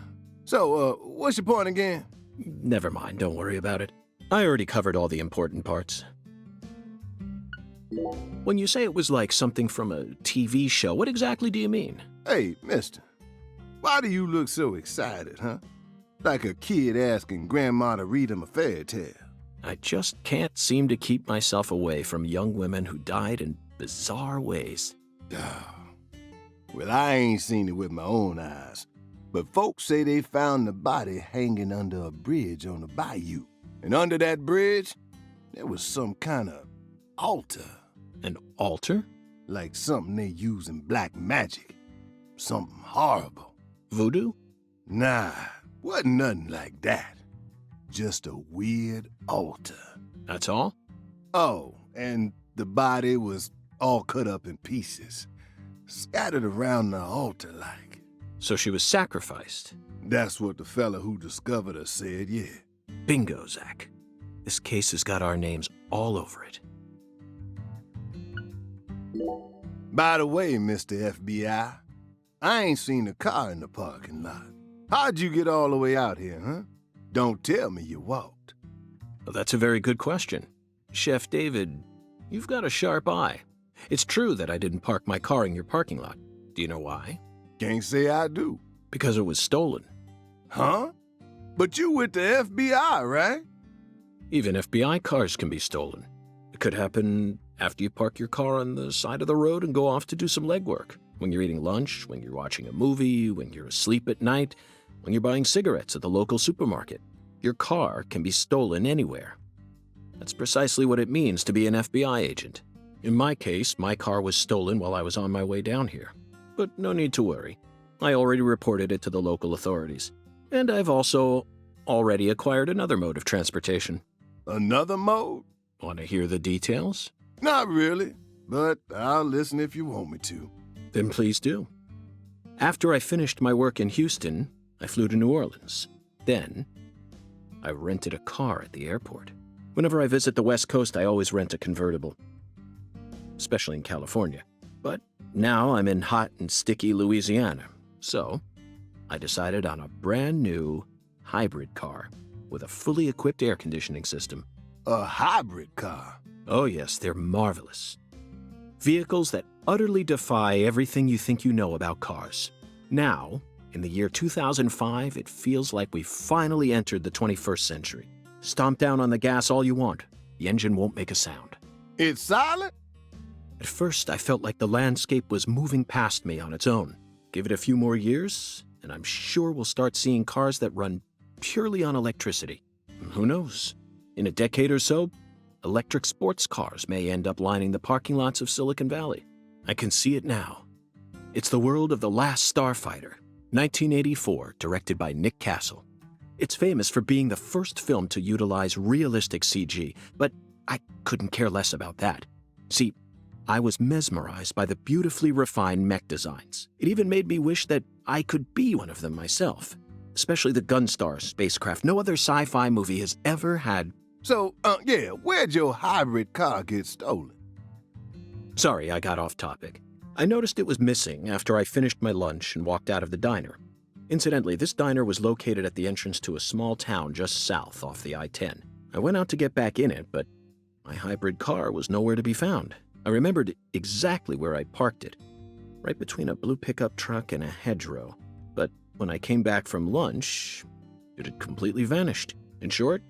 So, what's your point again? Never mind, don't worry about it. I already covered all the important parts. When you say it was like something from a TV show, what exactly do you mean? Hey, mister. Why do you look so excited, huh? Like a kid asking grandma to read him a fairy tale. I just can't seem to keep myself away from young women who died in bizarre ways. Well, I ain't seen it with my own eyes, but folks say they found the body hanging under a bridge on the bayou. And under that bridge, there was some kind of altar. An altar? like something they use in black magic. Something horrible. Voodoo? Nah, wasn't nothing like that. Just a weird altar. That's all? Oh, and the body was all cut up in pieces, scattered around the altar like. So she was sacrificed. That's what the fella who discovered her said, yeah. Bingo, Zach. This case has got our names all over it. By the way, Mr. FBI, I ain't seen the car in the parking lot. How'd you get all the way out here, huh? Don't tell me you walked. Well, that's a very good question. Chef David, you've got a sharp eye. It's true that I didn't park my car in your parking lot. Do you know why? Can't say I do. Because it was stolen. Huh? But you with the FBI, right? Even FBI cars can be stolen. It could happen after you park your car on the side of the road and go off to do some legwork. When you're eating lunch, when you're watching a movie, when you're asleep at night, when you're buying cigarettes at the local supermarket. Your car can be stolen anywhere. That's precisely what it means to be an FBI agent. In my case, my car was stolen while I was on my way down here. But no need to worry. I already reported it to the local authorities. And I've also already acquired another mode of transportation. Another mode? Want to hear the details? Not really, but I'll listen if you want me to. Then please do. After I finished my work in Houston, I flew to New Orleans. Then, I rented a car at the airport. Whenever I visit the West Coast, I always rent a convertible. Especially in California. But now I'm in hot and sticky Louisiana. So, I decided on a brand new hybrid car with a fully equipped air conditioning system. A hybrid car? Oh yes, they're marvelous. Vehicles that utterly defy everything you think you know about cars. Now, in the year 2005, it feels like we've finally entered the 21st century. Stomp down on the gas all you want. The engine won't make a sound. It's silent? At first, I felt like the landscape was moving past me on its own. Give it a few more years, and I'm sure we'll start seeing cars that run purely on electricity. Who knows? In a decade or so, electric sports cars may end up lining the parking lots of Silicon Valley. I can see it now. It's the world of The Last Starfighter, 1984, directed by Nick Castle. It's famous for being the first film to utilize realistic CG, but I couldn't care less about that. See, I was mesmerized by the beautifully refined mech designs. It even made me wish that I could be one of them myself, especially the Gunstar spacecraft. No other sci-fi movie has ever had. So, where'd your hybrid car get stolen? Sorry, I got off topic. I noticed it was missing after I finished my lunch and walked out of the diner. Incidentally, this diner was located at the entrance to a small town just south off the I-10. I went out to get back in it, but my hybrid car was nowhere to be found. I remembered exactly where I parked it, right between a blue pickup truck and a hedgerow. But when I came back from lunch, it had completely vanished. In short,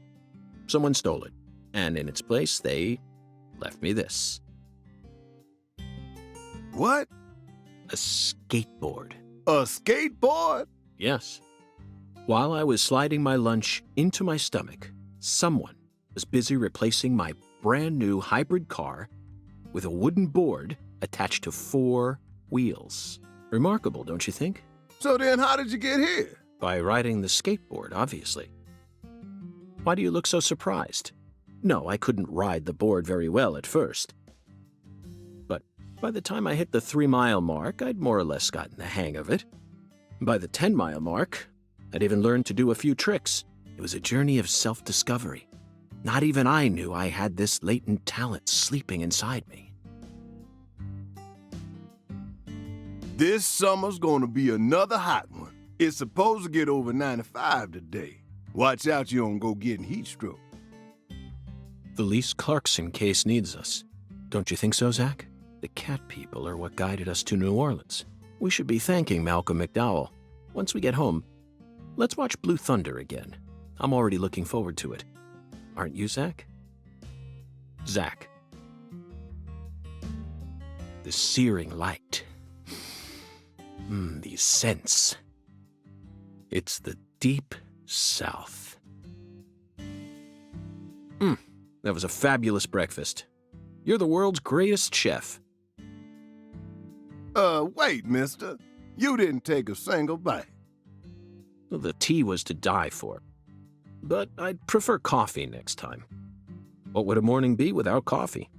someone stole it, and in its place, they left me this. What? A skateboard. A skateboard? Yes. While I was sliding my lunch into my stomach, someone was busy replacing my brand new hybrid car with a wooden board attached to 4 wheels. Remarkable, don't you think? So then how did you get here? By riding the skateboard, obviously. Why do you look so surprised? No, I couldn't ride the board very well at first. But by the time I hit the 3-mile mark, I'd more or less gotten the hang of it. By the 10-mile mark, I'd even learned to do a few tricks. It was a journey of self-discovery. Not even I knew I had this latent talent sleeping inside me. This summer's gonna be another hot one. It's supposed to get over 95 today. Watch out you don't go getting heat stroke. The Lise Clarkson case needs us. Don't you think so, Zach? The cat people are what guided us to New Orleans. We should be thanking Malcolm McDowell. Once we get home, let's watch Blue Thunder again. I'm already looking forward to it. Aren't you, Zach? Zach. The searing light. These scents. It's the deep south. That was a fabulous breakfast. You're the world's greatest chef. Wait, mister. You didn't take a single bite. Well, the tea was to die for. But I'd prefer coffee next time. What would a morning be without coffee?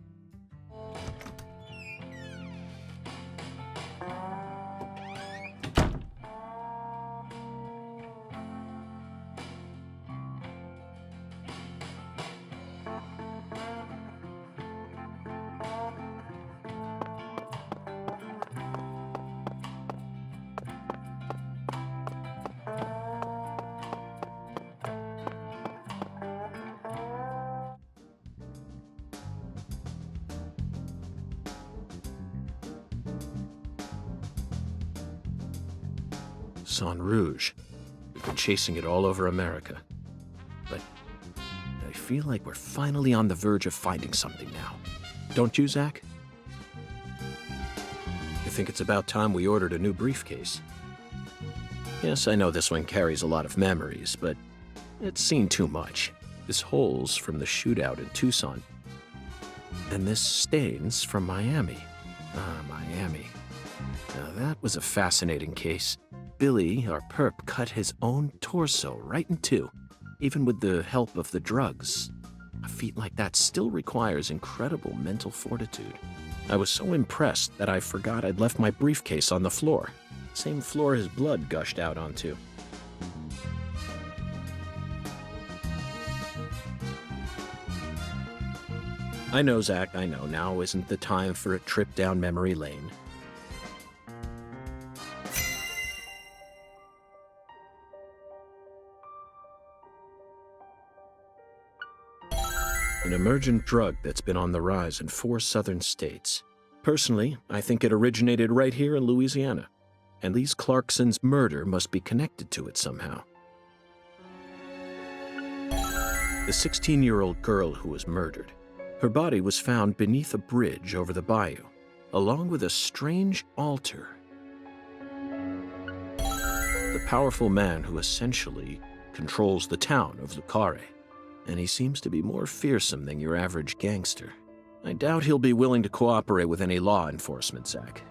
Sang Rouge. We've been chasing it all over America. But I feel like we're finally on the verge of finding something now. Don't you, Zach? You think it's about time we ordered a new briefcase? Yes, I know this one carries a lot of memories, but it's seen too much. This hole's from the shootout in Tucson. And this stain's from Miami. Ah, Miami. Now that was a fascinating case. Billy, our perp, cut his own torso right in two, even with the help of the drugs. A feat like that still requires incredible mental fortitude. I was so impressed that I forgot I'd left my briefcase on the floor. Same floor his blood gushed out onto. I know, Zach, I know. Now isn't the time for a trip down memory lane. An emergent drug that's been on the rise in 4 southern states. Personally, I think it originated right here in Louisiana, and Lise Clarkson's murder must be connected to it somehow. The 16-year-old girl who was murdered, her body was found beneath a bridge over the bayou, along with a strange altar. The powerful man who essentially controls the town of Lucara. And he seems to be more fearsome than your average gangster. I doubt he'll be willing to cooperate with any law enforcement, Zach.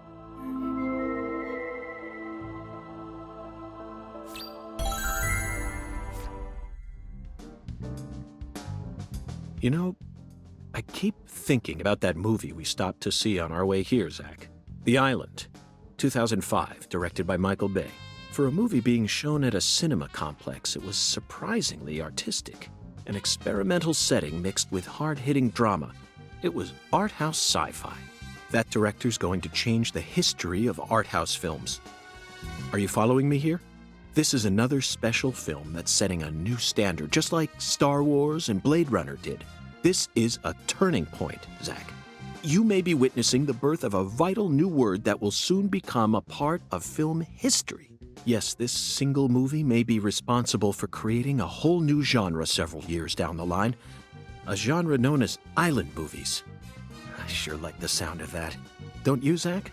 You know, I keep thinking about that movie we stopped to see on our way here, Zach. The Island, 2005, directed by Michael Bay. For a movie being shown at a cinema complex, it was surprisingly artistic. An experimental setting mixed with hard-hitting drama. It was art house sci-fi. That director's going to change the history of art house films. Are you following me here? This is another special film that's setting a new standard, just like Star Wars and Blade Runner did. This is a turning point, Zach. You may be witnessing the birth of a vital new word that will soon become a part of film history. Yes, this single movie may be responsible for creating a whole new genre several years down the line. A genre known as island movies. I sure like the sound of that. Don't you, Zach?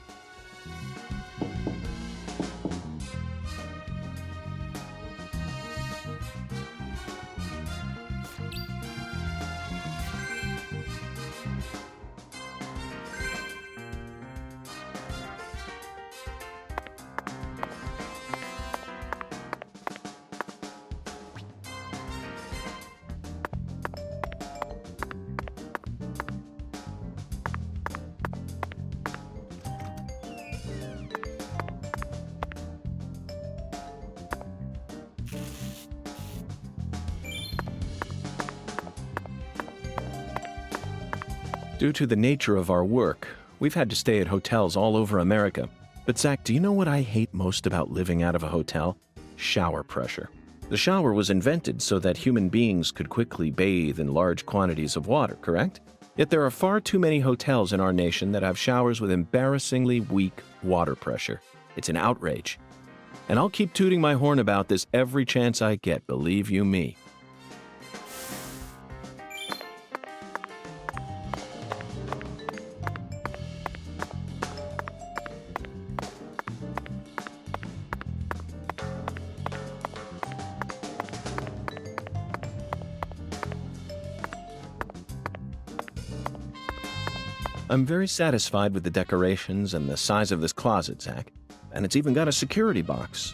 Due to the nature of our work, we've had to stay at hotels all over America. But Zach, do you know what I hate most about living out of a hotel? Shower pressure. The shower was invented so that human beings could quickly bathe in large quantities of water, correct? Yet there are far too many hotels in our nation that have showers with embarrassingly weak water pressure. It's an outrage. And I'll keep tooting my horn about this every chance I get, believe you me. I'm very satisfied with the decorations and the size of this closet, Zach. And it's even got a security box.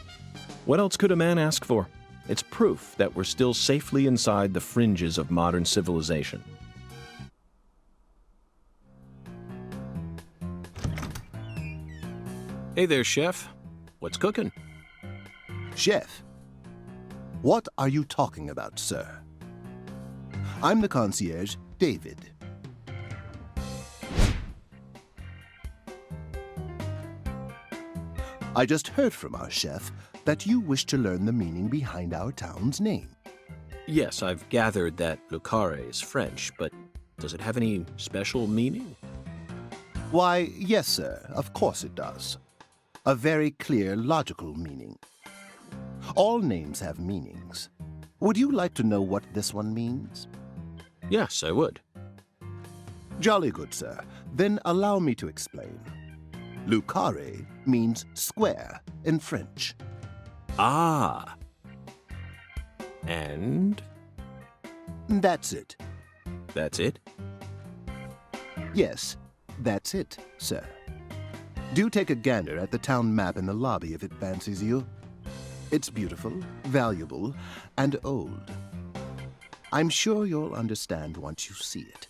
What else could a man ask for? It's proof that we're still safely inside the fringes of modern civilization. Hey there, Chef. What's cooking? Chef, what are you talking about, sir? I'm the concierge, David. I just heard from our chef that you wish to learn the meaning behind our town's name. Yes, I've gathered that Lucare is French, but does it have any special meaning? Why, yes, sir, of course it does. A very clear, logical meaning. All names have meanings. Would you like to know what this one means? Yes, I would. Jolly good, sir. Then allow me to explain. Lucare means square in French. Ah. And? That's it. That's it? Yes, that's it, sir. Do take a gander at the town map in the lobby if it fancies you. It's beautiful, valuable, and old. I'm sure you'll understand once you see it.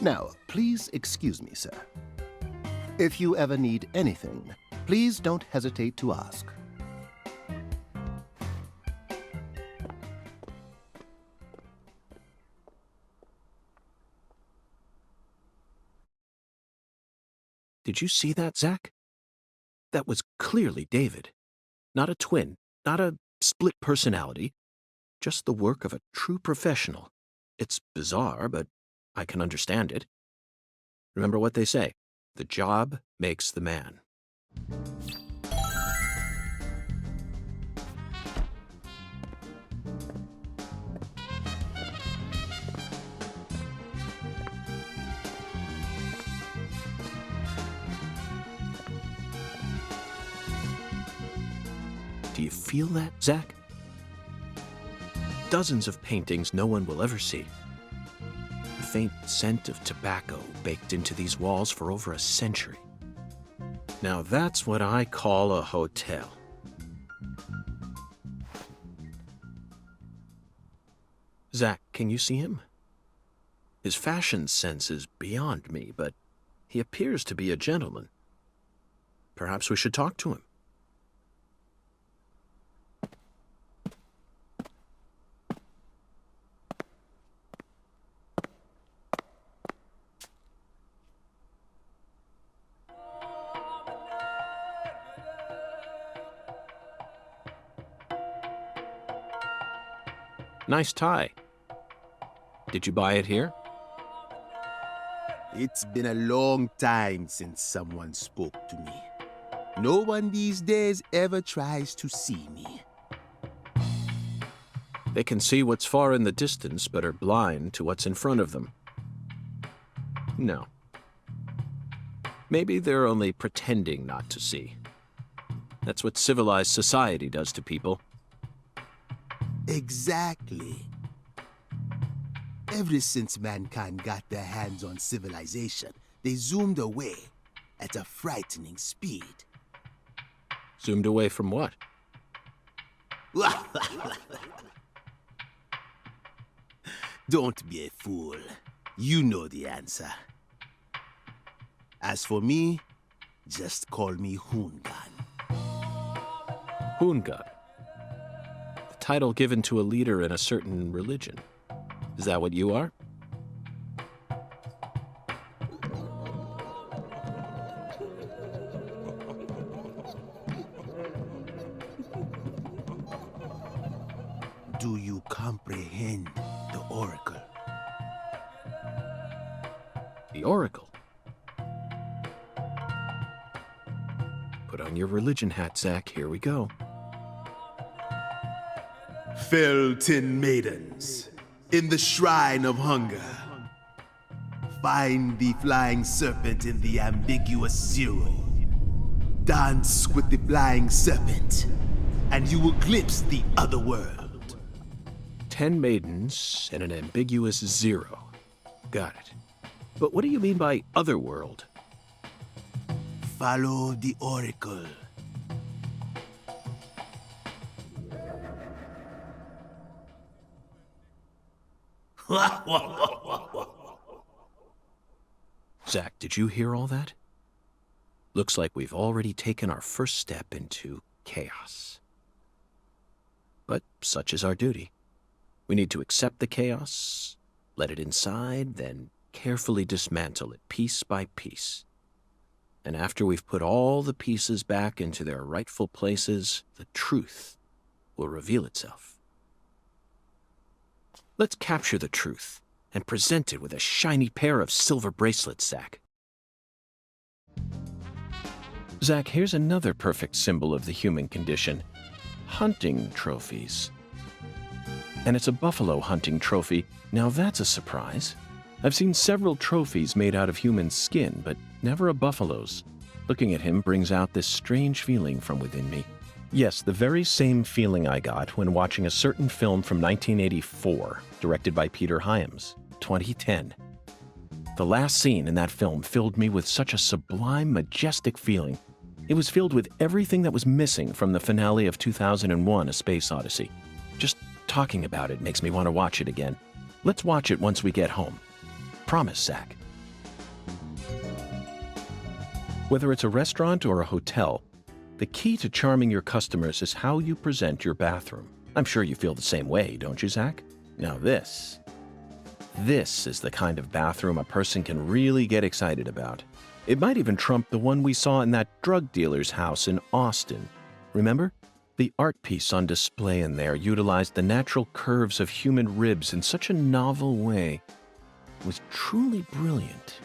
Now, please excuse me, sir. If you ever need anything, please don't hesitate to ask. Did you see that, Zach? That was clearly David. Not a twin, not a split personality, just the work of a true professional. It's bizarre, but I can understand it. Remember what they say, the job makes the man. Do you feel that, Zach? Dozens of paintings no one will ever see. The faint scent of tobacco baked into these walls for over a century. Now that's what I call a hotel. Zach, can you see him? His fashion sense is beyond me, but he appears to be a gentleman. Perhaps we should talk to him. Nice tie. Did you buy it here? It's been a long time since someone spoke to me. No one these days ever tries to see me. They can see what's far in the distance, but are blind to what's in front of them. No. Maybe they're only pretending not to see. That's what civilized society does to people. Exactly. Ever since mankind got their hands on civilization, they zoomed away at a frightening speed. Zoomed away from what? Don't be a fool. You know the answer. As for me, just call me Hoongan. Hoongan. The title given to a leader in a certain religion. Is that what you are? Do you comprehend the oracle? The Oracle. Put on your religion hat, Zach. Here we go. Fell 10 maidens in the shrine of hunger. Find the flying serpent in the ambiguous zero. Dance with the flying serpent, and you will glimpse the other world. 10 maidens and an ambiguous zero. Got it. But what do you mean by otherworld? Follow the oracle. Zach, did you hear all that? Looks like we've already taken our first step into chaos. But such is our duty. We need to accept the chaos, let it inside, then carefully dismantle it piece by piece. And after we've put all the pieces back into their rightful places, the truth will reveal itself. Let's capture the truth and present it with a shiny pair of silver bracelets, Zach. Zach, here's another perfect symbol of the human condition. Hunting trophies. And it's a buffalo hunting trophy. Now that's a surprise. I've seen several trophies made out of human skin, but never a buffalo's. Looking at him brings out this strange feeling from within me. Yes, the very same feeling I got when watching a certain film from 1984, directed by Peter Hyams, 2010. The last scene in that film filled me with such a sublime, majestic feeling. It was filled with everything that was missing from the finale of 2001: A Space Odyssey. Just talking about it makes me want to watch it again. Let's watch it once we get home. Promise, Zach. Whether it's a restaurant or a hotel, the key to charming your customers is how you present your bathroom. I'm sure you feel the same way, don't you, Zach? Now this is the kind of bathroom a person can really get excited about. It might even trump the one we saw in that drug dealer's house in Austin. Remember? The art piece on display in there utilized the natural curves of human ribs in such a novel way. It was truly brilliant.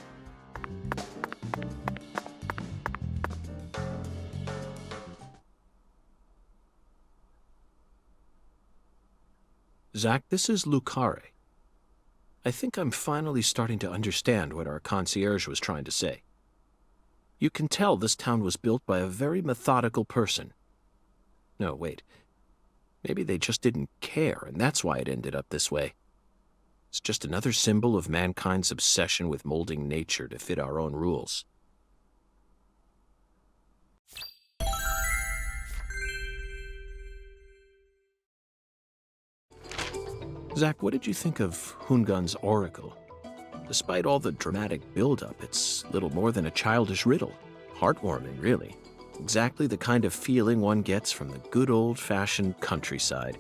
Zach, this is Lucare. I think I'm finally starting to understand what our concierge was trying to say. You can tell this town was built by a very methodical person. No, wait. Maybe they just didn't care, and that's why it ended up this way. It's just another symbol of mankind's obsession with molding nature to fit our own rules. Zach, what did you think of Hungun's oracle? Despite all the dramatic build-up, it's little more than a childish riddle. Heartwarming, really. Exactly the kind of feeling one gets from the good old-fashioned countryside.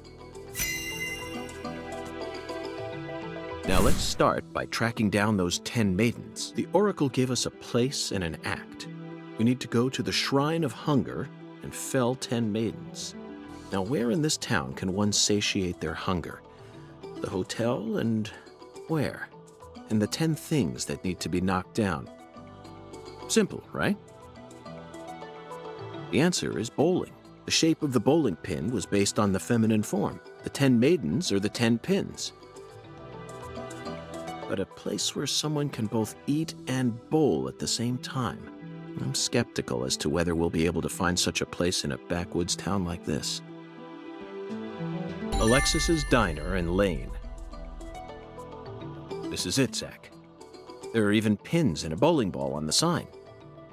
Now let's start by tracking down those 10 maidens. The oracle gave us a place and an act. We need to go to the Shrine of Hunger and fell 10 maidens. Now where in this town can one satiate their hunger? The hotel, and where? And the 10 things that need to be knocked down. Simple, right? The answer is bowling. The shape of the bowling pin was based on the feminine form. The 10 maidens are the 10 pins. But a place where someone can both eat and bowl at the same time. I'm skeptical as to whether we'll be able to find such a place in a backwoods town like this. Alexis's Diner and Lane. This is it, Zach. There are even pins and a bowling ball on the sign.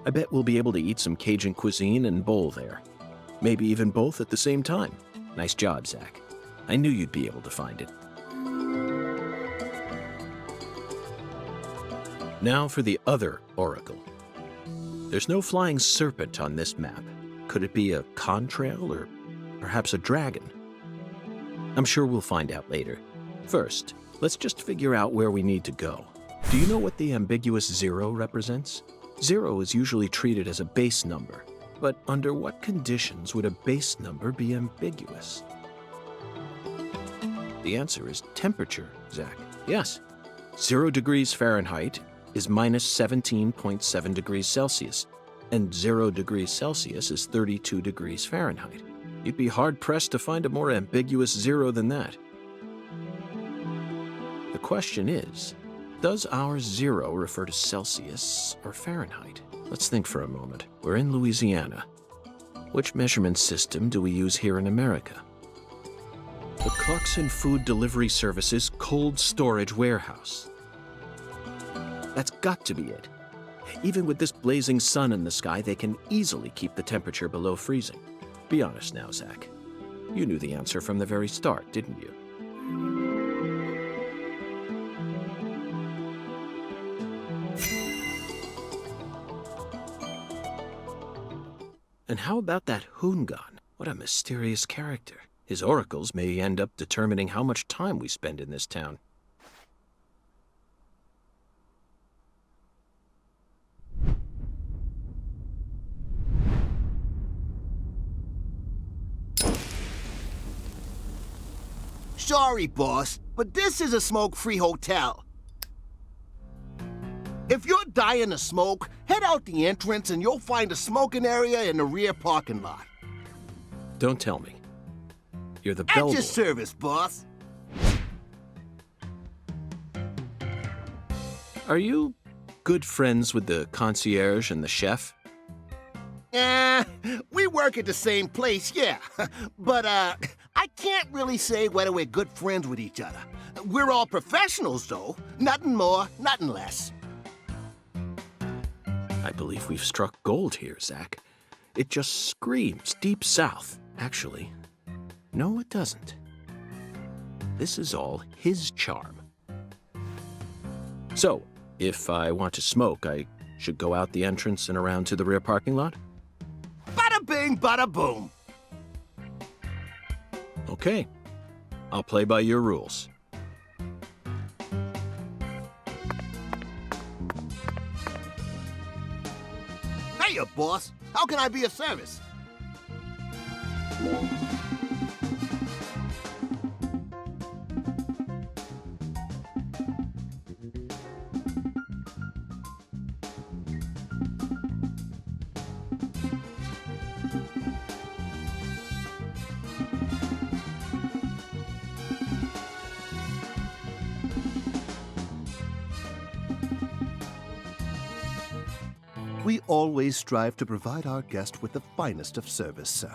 I bet we'll be able to eat some Cajun cuisine and bowl there. Maybe even both at the same time. Nice job, Zach. I knew you'd be able to find it. Now for the other oracle. There's no flying serpent on this map. Could it be a contrail or perhaps a dragon? I'm sure we'll find out later. First, let's just figure out where we need to go. Do you know what the ambiguous 0 represents? 0 is usually treated as a base number, but under what conditions would a base number be ambiguous? The answer is temperature, Zach. Yes. 0 degrees Fahrenheit is minus 17.7 degrees Celsius, and 0 degrees Celsius is 32 degrees Fahrenheit. You'd be hard-pressed to find a more ambiguous 0 than that. The question is, does our 0 refer to Celsius or Fahrenheit? Let's think for a moment. We're in Louisiana. Which measurement system do we use here in America? The Clarkson Food Delivery Services Cold Storage Warehouse. That's got to be it. Even with this blazing sun in the sky, they can easily keep the temperature below freezing. Be honest now, Zach. You knew the answer from the very start, didn't you? And how about that Hoongan? What a mysterious character. His oracles may end up determining how much time we spend in this town. Sorry, boss, but this is a smoke-free hotel. If you're dying of smoke, head out the entrance and you'll find a smoking area in the rear parking lot. Don't tell me. You're the At bellboy. your service, boss. Are you good friends with the concierge and the chef? We work at the same place, yeah. But, I can't really say whether we're good friends with each other. We're all professionals, though. Nothing more, nothing less. I believe we've struck gold here, Zach. It just screams Deep South. Actually, no, it doesn't. This is all his charm. So, if I want to smoke, I should go out the entrance and around to the rear parking lot? Bada bing, bada boom. Okay. I'll play by your rules. Hiya, boss. How can I be of service? We always strive to provide our guest with the finest of service, sir.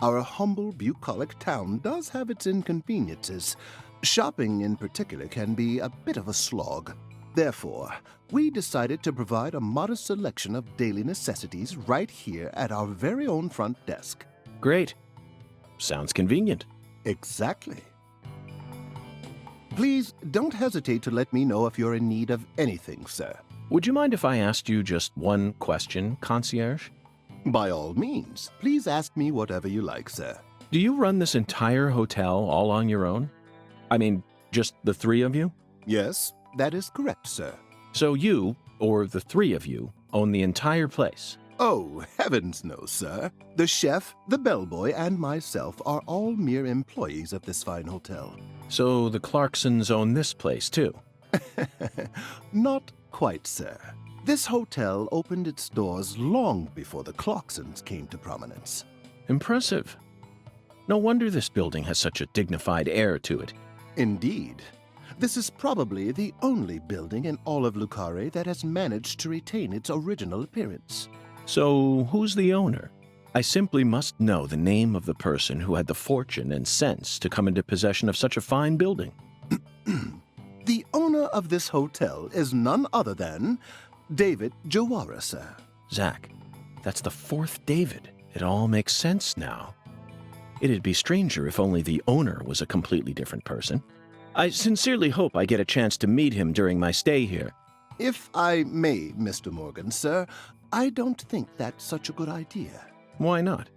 Our humble, bucolic town does have its inconveniences. Shopping, in particular, can be a bit of a slog. Therefore, we decided to provide a modest selection of daily necessities right here at our very own front desk. Great. Sounds convenient. Exactly. Please don't hesitate to let me know if you're in need of anything, sir. Would you mind if I asked you just one question, concierge? By all means, please ask me whatever you like, sir. Do you run this entire hotel all on your own? I mean, just the three of you? Yes, that is correct, sir. So you, or the three of you, own the entire place? Oh, heavens no, sir. The chef, the bellboy, and myself are all mere employees of this fine hotel. So the Clarksons own this place, too? Not quite, sir. This hotel opened its doors long before the Clarksons came to prominence. Impressive. No wonder this building has such a dignified air to it. Indeed. This is probably the only building in all of Lucare that has managed to retain its original appearance. So who's the owner? I simply must know the name of the person who had the fortune and sense to come into possession of such a fine building. The owner of this hotel is none other than David Jawara, sir. Zach, that's the fourth David. It all makes sense now. It'd be stranger if only the owner was a completely different person. I sincerely hope I get a chance to meet him during my stay here. If I may, Mr. Morgan, sir, I don't think that's such a good idea. Why not?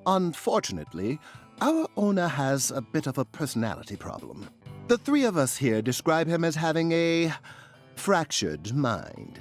Unfortunately, our owner has a bit of a personality problem. The three of us here describe him as having a fractured mind.